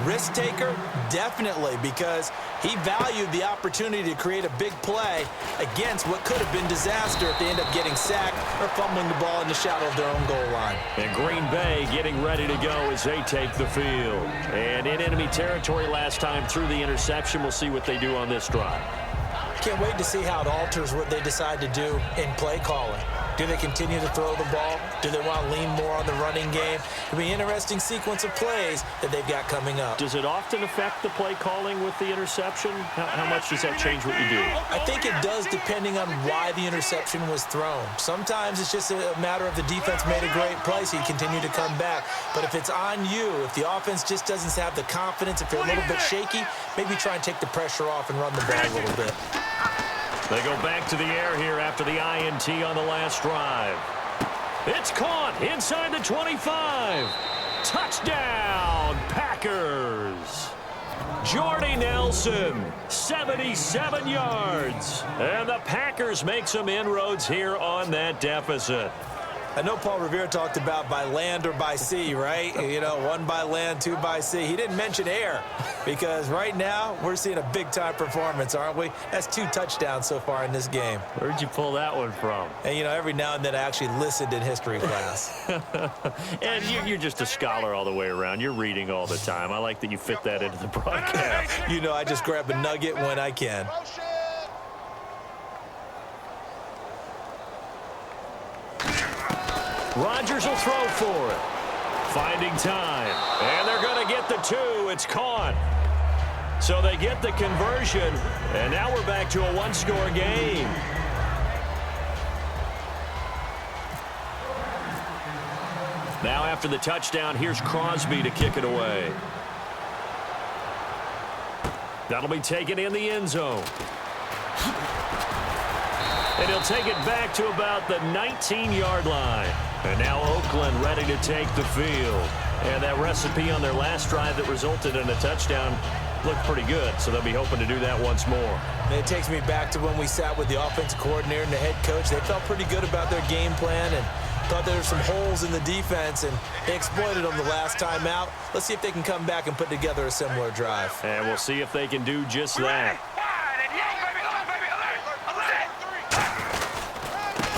C: Risk taker, definitely, because he valued the opportunity to create a big play against what could have been disaster if they end up getting sacked or fumbling the ball in the shadow of their own goal line.
B: And Green Bay getting ready to go as they take the field. And in enemy territory last time through the interception. We'll see what they do on this drive.
C: Can't wait to see how it alters what they decide to do in play calling. Do they continue to throw the ball? Do they want to lean more on the running game? It'll be an interesting sequence of plays that they've got coming up.
B: Does it often affect the play calling with the interception? How much does that change what you do?
C: I think it does depending on why the interception was thrown. Sometimes it's just a matter of the defense made a great play, so you continue to come back. But if it's on you, if the offense just doesn't have the confidence, if you're a little bit shaky, maybe try and take the pressure off and run the ball a little bit.
B: They go back to the air here after the INT on the last drive. It's caught inside the 25. Touchdown, Packers. Jordy Nelson, 77 yards. And the Packers make some inroads here on that deficit.
C: I know Paul Revere talked about by land or by sea, right? You know, 1 by land, 2 by sea. He didn't mention air because right now we're seeing a big-time performance, aren't we? That's 2 touchdowns so far in this game.
B: Where'd you pull that one from?
C: And, you know, every now and then I actually listened in history class.
B: And you're just a scholar all the way around. You're reading all the time. I like that you fit that into the broadcast.
C: You know, I just grab a nugget when I can.
B: Rodgers will throw for it. Finding time. And they're going to get the 2. It's caught. So they get the conversion. And now we're back to a 1-score game. Now after the touchdown, here's Crosby to kick it away. That'll be taken in the end zone. And he'll take it back to about the 19-yard line. And now Oakland ready to take the field. And that recipe on their last drive that resulted in a touchdown looked pretty good, so they'll be hoping to do that once more.
C: And it takes me back to when we sat with the offensive coordinator and the head coach. They felt pretty good about their game plan and thought there were some holes in the defense, and they exploited them the last time out. Let's see if they can come back and put together a similar drive.
B: And we'll see if they can do just that.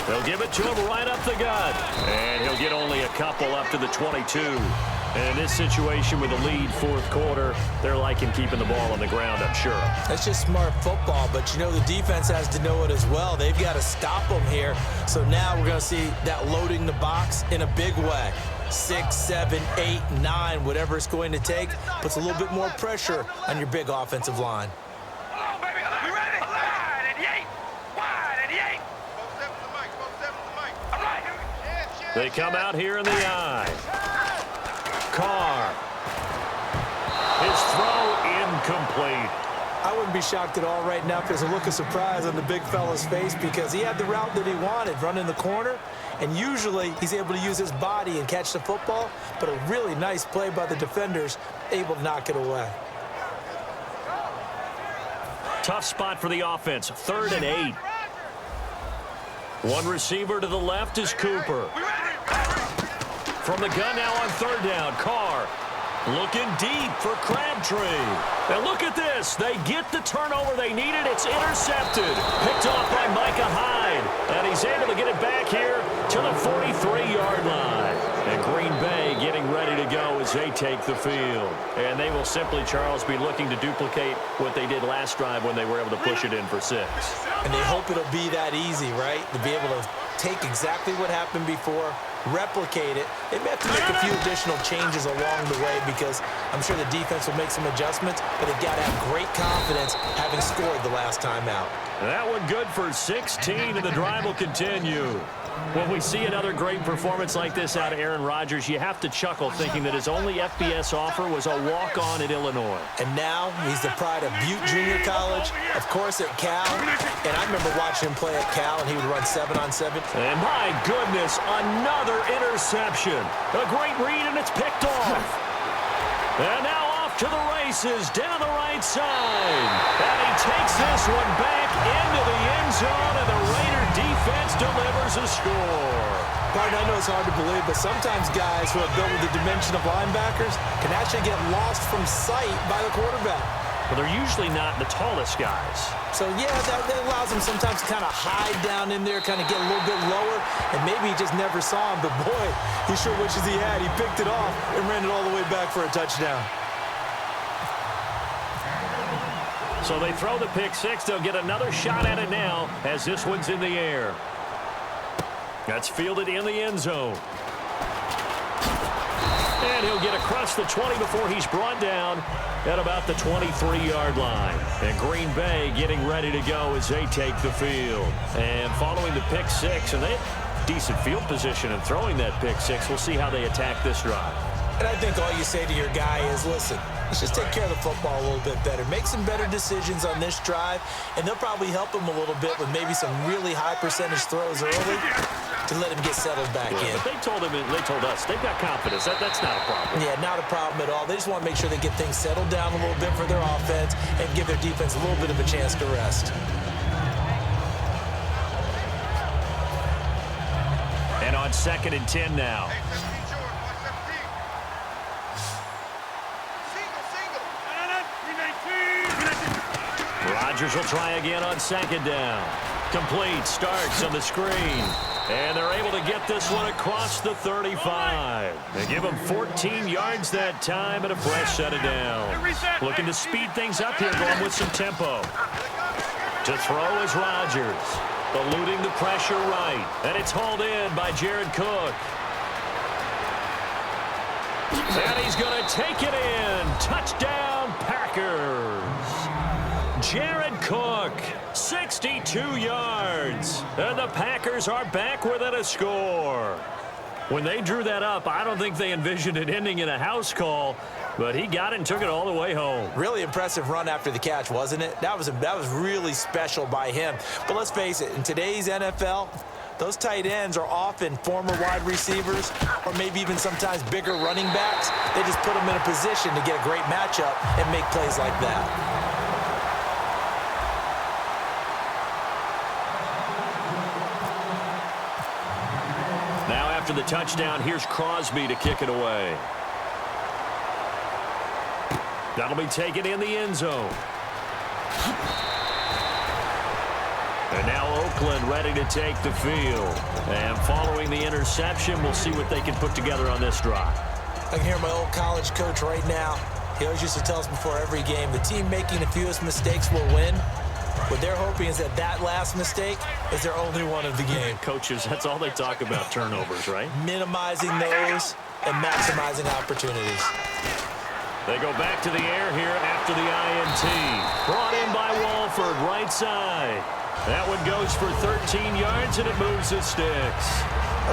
B: They'll give it to him right up the gut. And he'll get only a couple up to the 22. And in this situation with a lead 4th quarter, they're liking keeping the ball on the ground, I'm sure.
C: That's just smart football, but you know the defense has to know it as well. They've got to stop them here. So now we're going to see that loading the box in a big way. 6, 7, 8, 9, whatever it's going to take, puts a little bit more pressure on your big offensive line.
B: They come out here in the eye. Carr. His throw incomplete.
C: I wouldn't be shocked at all right now because a look of surprise on the big fella's face because he had the route that he wanted, running the corner, and usually he's able to use his body and catch the football, but a really nice play by the defenders, able to knock it away.
B: Tough spot for the offense, 3rd and 8. One receiver to the left is Cooper. From the gun now on 3rd down, Carr. Looking deep for Crabtree. And look at this. They get the turnover they needed. It's intercepted. Picked off by Micah Hyde. And he's able to get it back here to the 43-yard line. And Green Bay getting ready to go as they take the field. And they will simply, Charles, be looking to duplicate what they did last drive when they were able to push it in for 6.
C: And they hope it'll be that easy, right? To be able to take exactly what happened before, replicate it. They may have to make a few additional changes along the way because I'm sure the defense will make some adjustments, but they've got to have great confidence having scored the last time out.
B: That one good for 16, and the drive will continue. When we see another great performance like this out of Aaron Rodgers, you have to chuckle thinking that his only FBS offer was a walk-on at Illinois.
C: And now he's the pride of Butte Junior College, of course at Cal. And I remember watching him play at Cal, and he would run 7-on-7.
B: And my goodness, another interception. A great read, and it's picked off. And now off to the races down the right side. And he takes this one back into the end zone, and the Raider defense delivers a score.
C: Pardon, I know it's hard to believe, but sometimes guys who are built with the dimension of linebackers can actually get lost from sight by the quarterback.
B: Well, they're usually not the tallest guys.
C: So, yeah, that allows him sometimes to kind of hide down in there, kind of get a little bit lower, and maybe he just never saw him. But, boy, he sure wishes he had. He picked it off and ran it all the way back for a touchdown.
B: So they throw the pick 6. They'll get another shot at it now as this one's in the air. That's fielded in the end zone. And he'll get across the 20 before he's brought down at about the 23-yard line. And Green Bay getting ready to go as they take the field. And following the pick 6, and they have decent field position and throwing that pick 6. We'll see how they attack this drive.
C: And I think all you say to your guy is, listen, let's just take care of the football a little bit better. Make some better decisions on this drive, and they'll probably help him a little bit with maybe some really high percentage throws early to let him get settled back in.
B: But they told us, they've got confidence. That's not a problem.
C: Yeah, not a problem at all. They just want to make sure they get things settled down a little bit for their offense and give their defense a little bit of a chance to rest.
B: And on 2nd and 10 now. Rodgers will try again on 2nd down. Complete, Starks on the screen. And they're able to get this one across the 35. They give him 14 yards that time and a fresh set of down. Looking to speed things up here, going with some tempo. To throw is Rodgers. Eluding the pressure right. And it's hauled in by Jared Cook. And he's going to take it in. Touchdown, Packers. Jared Cook, 62 yards. And the Packers are back within a score. When they drew that up, I don't think they envisioned it ending in a house call, but he got it and took it all the way home.
C: Really impressive run after the catch, wasn't it? That was really special by him. But let's face it, in today's NFL, those tight ends are often former wide receivers or maybe even sometimes bigger running backs. They just put them in a position to get a great matchup and make plays like that.
B: Now after the touchdown, here's Crosby to kick it away. That'll be taken in the end zone. And now Oakland ready to take the field. And following the interception, we'll see what they can put together on this drive.
C: I can hear my old college coach right now. He always used to tell us before every game, the team making the fewest mistakes will win. What they're hoping is that that last mistake is their only one of the game.
B: Coaches, that's all they talk about, turnovers, right?
C: Minimizing those and maximizing opportunities.
B: They go back to the air here after the INT. Brought in by Walford, right side. That one goes for 13 yards, and it moves the sticks.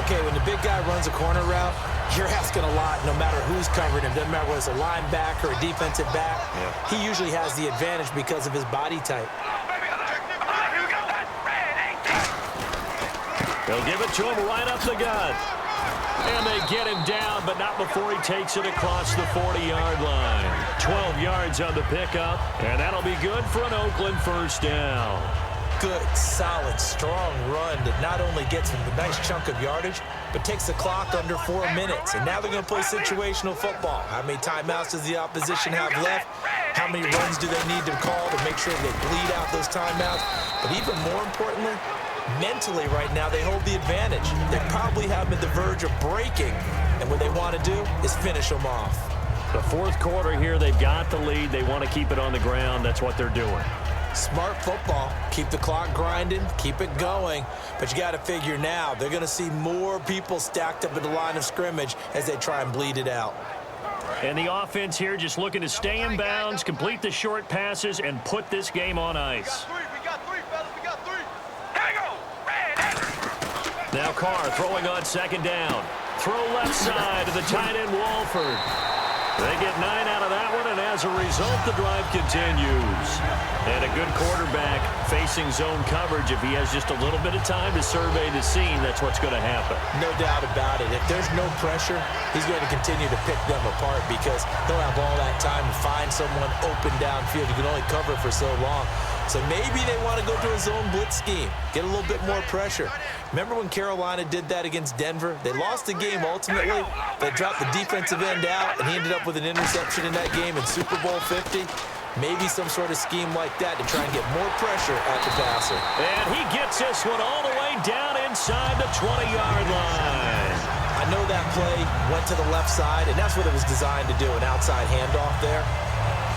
C: Okay, when the big guy runs a corner route, you're asking a lot no matter who's covering him. Doesn't matter whether it's a linebacker or a defensive back. Yeah. He usually has the advantage because of his body type.
B: They'll give it to him right up the gut. And they get him down, but not before he takes it across the 40-yard line. 12 yards on the pickup, and that'll be good for an Oakland first down.
C: Good, solid, strong run that not only gets him a nice chunk of yardage, but takes the clock under 4 minutes. And now they're going to play situational football. How many timeouts does the opposition have left? How many runs do they need to call to make sure they bleed out those timeouts? But even more importantly, mentally right now, they hold the advantage. They probably have them at the verge of breaking, and what they want to do is finish them off.
B: The fourth quarter here, they've got the lead. They want to keep it on the ground. That's what they're doing.
C: Smart football. Keep the clock grinding, keep it going. But you got to figure now, they're going to see more people stacked up at the line of scrimmage as they try and bleed it out.
B: And the offense here just looking to stay in bounds, complete the short passes, and put this game on ice.
D: We got three, fellas. We got three.
B: Now Carr throwing on second down. Throw left side to the tight end Walford. They get 9 out of that one, and as a result, the drive continues. And a good quarterback facing zone coverage. If he has just a little bit of time to survey the scene, that's what's going to happen.
C: No doubt about it. If there's no pressure, he's going to continue to pick them apart because he'll have all that time to find someone open downfield. You can only cover for so long. So maybe they want to go to a zone blitz scheme, get a little bit more pressure. Remember when Carolina did that against Denver? They lost the game ultimately. They dropped the defensive end out, and he ended up with an interception in that game in Super Bowl 50. Maybe some sort of scheme like that to try and get more pressure at the passer.
B: And he gets this one all the way down inside the 20-yard line.
C: I know that play went to the left side, and that's what it was designed to do, an outside handoff there.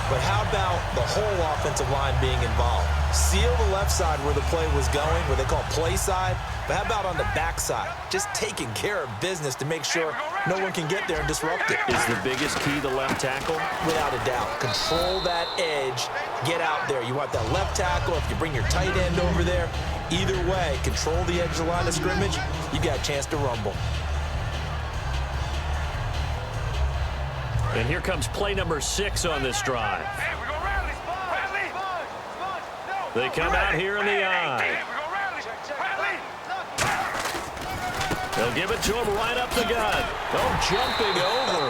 C: But how about the whole offensive line being involved? Seal the left side where the play was going, what they call play side. But how about on the back side? Just taking care of business to make sure no one can get there and disrupt it.
B: Is the biggest key the left tackle?
C: Without a doubt. Control that edge. Get out there. You want that left tackle. If you bring your tight end over there, either way, control the edge of the line of scrimmage, you got a chance to rumble.
B: And here comes play number 6 on this drive. They come out here in the eye. They'll give it to him right up the gut. Oh, jumping over.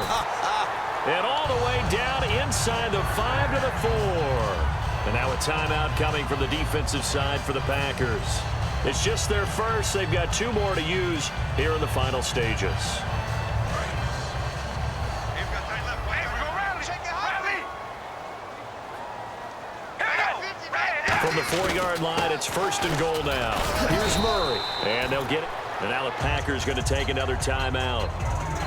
B: And all the way down inside the 5 to the 4. And now a timeout coming from the defensive side for the Packers. It's just their first. They've got 2 more to use here in the final stages. From the 4-yard line, it's 1st and goal now. Here's Murray, and they'll get it. And now the Packers going to take another timeout.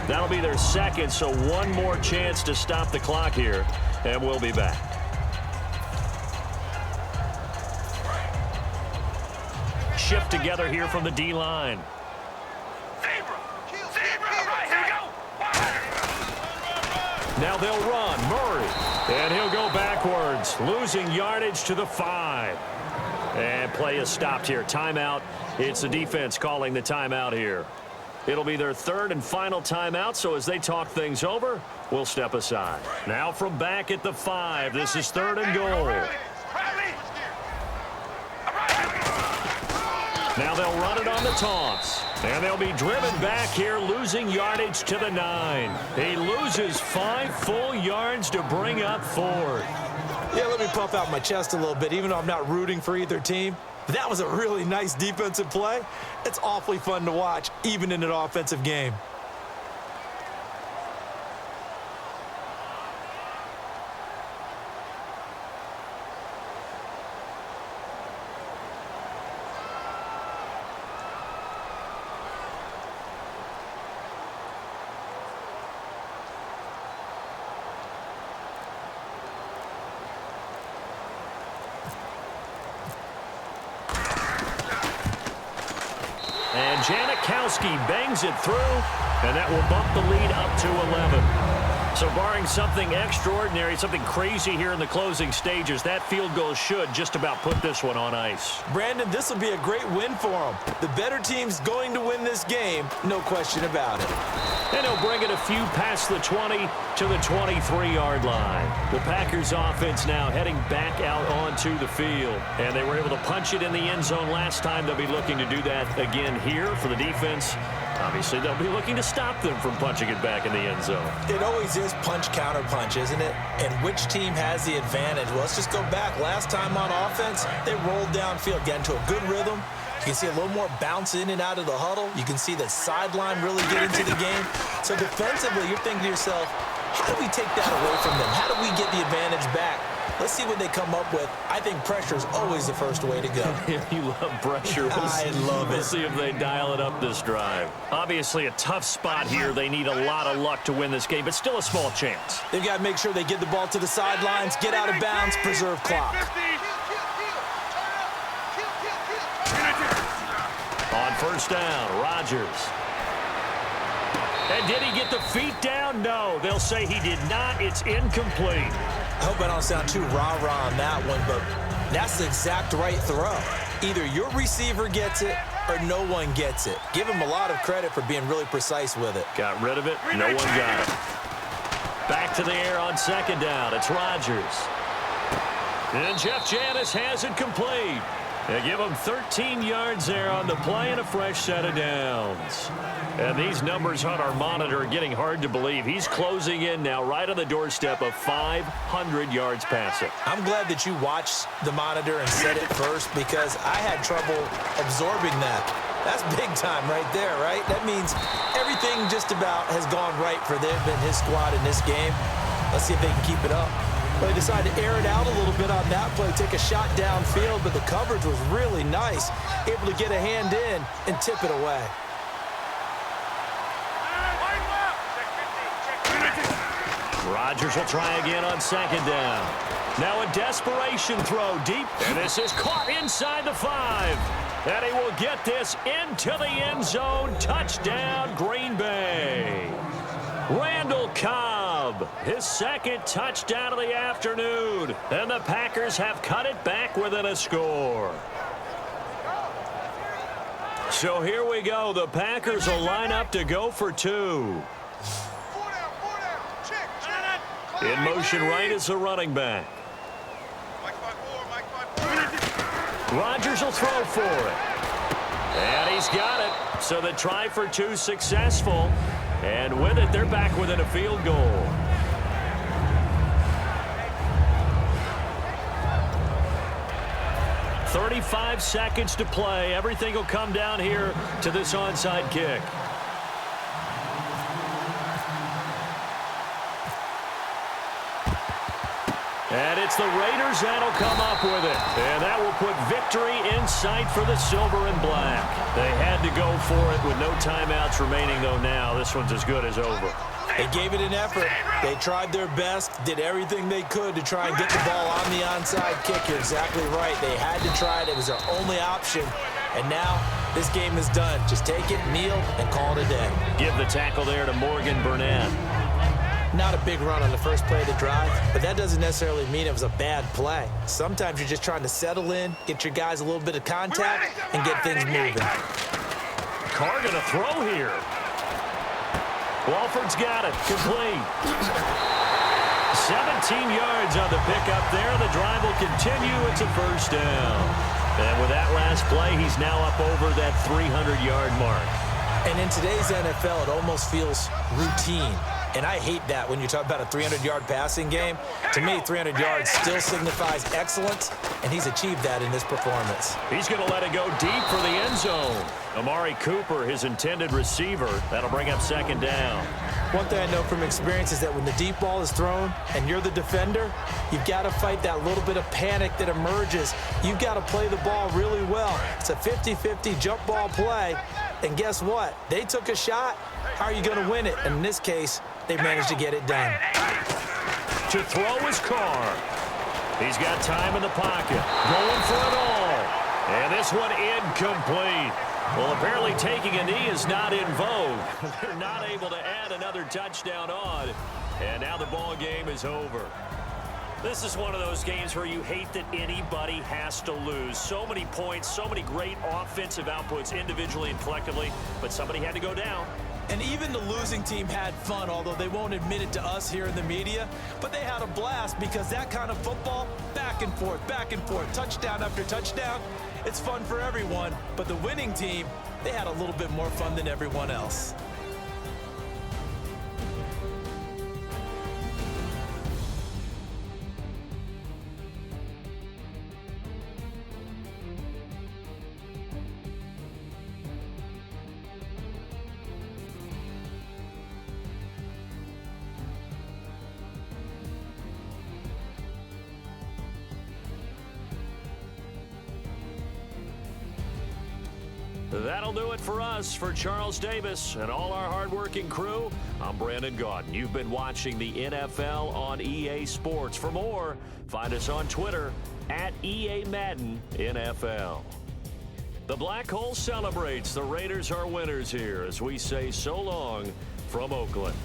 B: That'll be their second, so one more chance to stop the clock here, and we'll be back. Shift together here from the D-line. Now they'll run. Murray. And he'll go backwards, losing yardage to the 5. And play is stopped here. Timeout. It's the defense calling the timeout here. It'll be their 3rd and final timeout, so as they talk things over, we'll step aside. Now from back at the 5, this is 3rd and goal. Now they'll run it on the toss. And they'll be driven back here, losing yardage to the 9. He loses 5 full yards to bring up 4th.
C: Yeah, let me puff out my chest a little bit, even though I'm not rooting for either team. That was a really nice defensive play. It's awfully fun to watch, even in an offensive game.
B: And Janikowski bangs it through, and that will bump the lead up to 11. So barring something extraordinary, something crazy here in the closing stages, that field goal should just about put this one on ice.
C: Brandon, this will be a great win for them. The better team's going to win this game, no question about it.
B: And he'll bring it a few past the 20 to the 23-yard line. The Packers offense now heading back out onto the field. And they were able to punch it in the end zone last time. They'll be looking to do that again here for the defense. Obviously, they'll be looking to stop them from punching it back in the end zone.
C: It always is punch-counter-punch, isn't it? And which team has the advantage? Well, let's just go back. Last time on offense, they rolled downfield, got into a good rhythm. You can see a little more bounce in and out of the huddle. You can see the sideline really get into the game. So defensively, you're thinking to yourself, how do we take that away from them? How do we get the advantage back? Let's see what they come up with. I think pressure is always the first way to go.
B: You love pressure.
C: I love it.
B: We'll see if they dial it up this drive. Obviously, a tough spot here. They need a lot of luck to win this game, but still a small chance.
C: They've got to make sure they get the ball to the sidelines, get out of bounds, preserve clock.
B: On first down, Rodgers. And did he get the feet down? No, they'll say he did not. It's incomplete.
C: I hope I don't sound too rah-rah on that one, but that's the exact right throw. Either your receiver gets it or no one gets it. Give him a lot of credit for being really precise with it.
B: Got rid of it. No one got it. Back to the air on second down. It's Rodgers. And Jeff Janis has it complete. They give him 13 yards there on the play and a fresh set of downs. And these numbers on our monitor are getting hard to believe. He's closing in now right on the doorstep of 500 yards passing.
C: I'm glad that you watched the monitor and said it first because I had trouble absorbing that. That's big time right there, right? That means everything just about has gone right for them and his squad in this game. Let's see if they can keep it up. Well, they decided to air it out a little bit on that play, take a shot downfield, but the coverage was really nice. Able to get a hand in and tip it away.
B: Rodgers will try again on second down. Now a desperation throw deep, and this is caught inside the 5. And he will get this into the end zone. Touchdown, Green Bay. Randall Cobb, his second touchdown of the afternoon. And the Packers have cut it back within a score. So here we go. The Packers will line up to go for 2. In motion right is the running back. Rodgers will throw for it. And he's got it. So the try for 2 successful. And with it, they're back within a field goal. .35 seconds to play. Everything will come down here to this onside kick. And it's the Raiders that'll come up with it. And that will put victory in sight for the silver and black. They had to go for it with no timeouts remaining, though now. This one's as good as over.
C: They gave it an effort. They tried their best, did everything they could to try and get the ball on the onside kick. You're exactly right. They had to try it. It was their only option. And now this game is done. Just take it, kneel, and call it a day.
B: Give the tackle there to Morgan Burnett.
C: Not a big run on the first play of the drive, but that doesn't necessarily mean it was a bad play. Sometimes you're just trying to settle in, get your guys a little bit of contact, and get things moving.
B: Carr going to throw here. Walford's got it. Complete. 17 yards on the pickup there. The drive will continue. It's a first down. And with that last play, he's now up over that 300-yard mark.
C: And in today's NFL, it almost feels routine. And I hate that when you talk about a 300-yard passing game. To me, 300 yards still signifies excellence, and he's achieved that in this performance.
B: He's going to let it go deep for the end zone. Amari Cooper, his intended receiver. That'll bring up second down.
C: One thing I know from experience is that when the deep ball is thrown and you're the defender, you've got to fight that little bit of panic that emerges. You've got to play the ball really well. It's a 50-50 jump ball play. And guess what? They took a shot. How are you going to win it? And in this case, they managed to get it done.
B: To throw is Carr. He's got time in the pocket. Going for it all. And this one incomplete. Well, apparently taking a knee is not in vogue. They're not able to add another touchdown on. And now the ball game is over.
E: This is one of those games where you hate that anybody has to lose. So many points, so many great offensive outputs individually and collectively, but somebody had to go down.
C: And even the losing team had fun, although they won't admit it to us here in the media. But they had a blast because that kind of football, back and forth, touchdown after touchdown, it's fun for everyone. But the winning team, they had a little bit more fun than everyone else.
B: That'll do it for us. For Charles Davis and all our hardworking crew, I'm Brandon Gaudin. You've been watching the NFL on EA Sports. For more, find us on Twitter at EA Madden NFL. The Black Hole celebrates. The Raiders are winners here as we say so long from Oakland.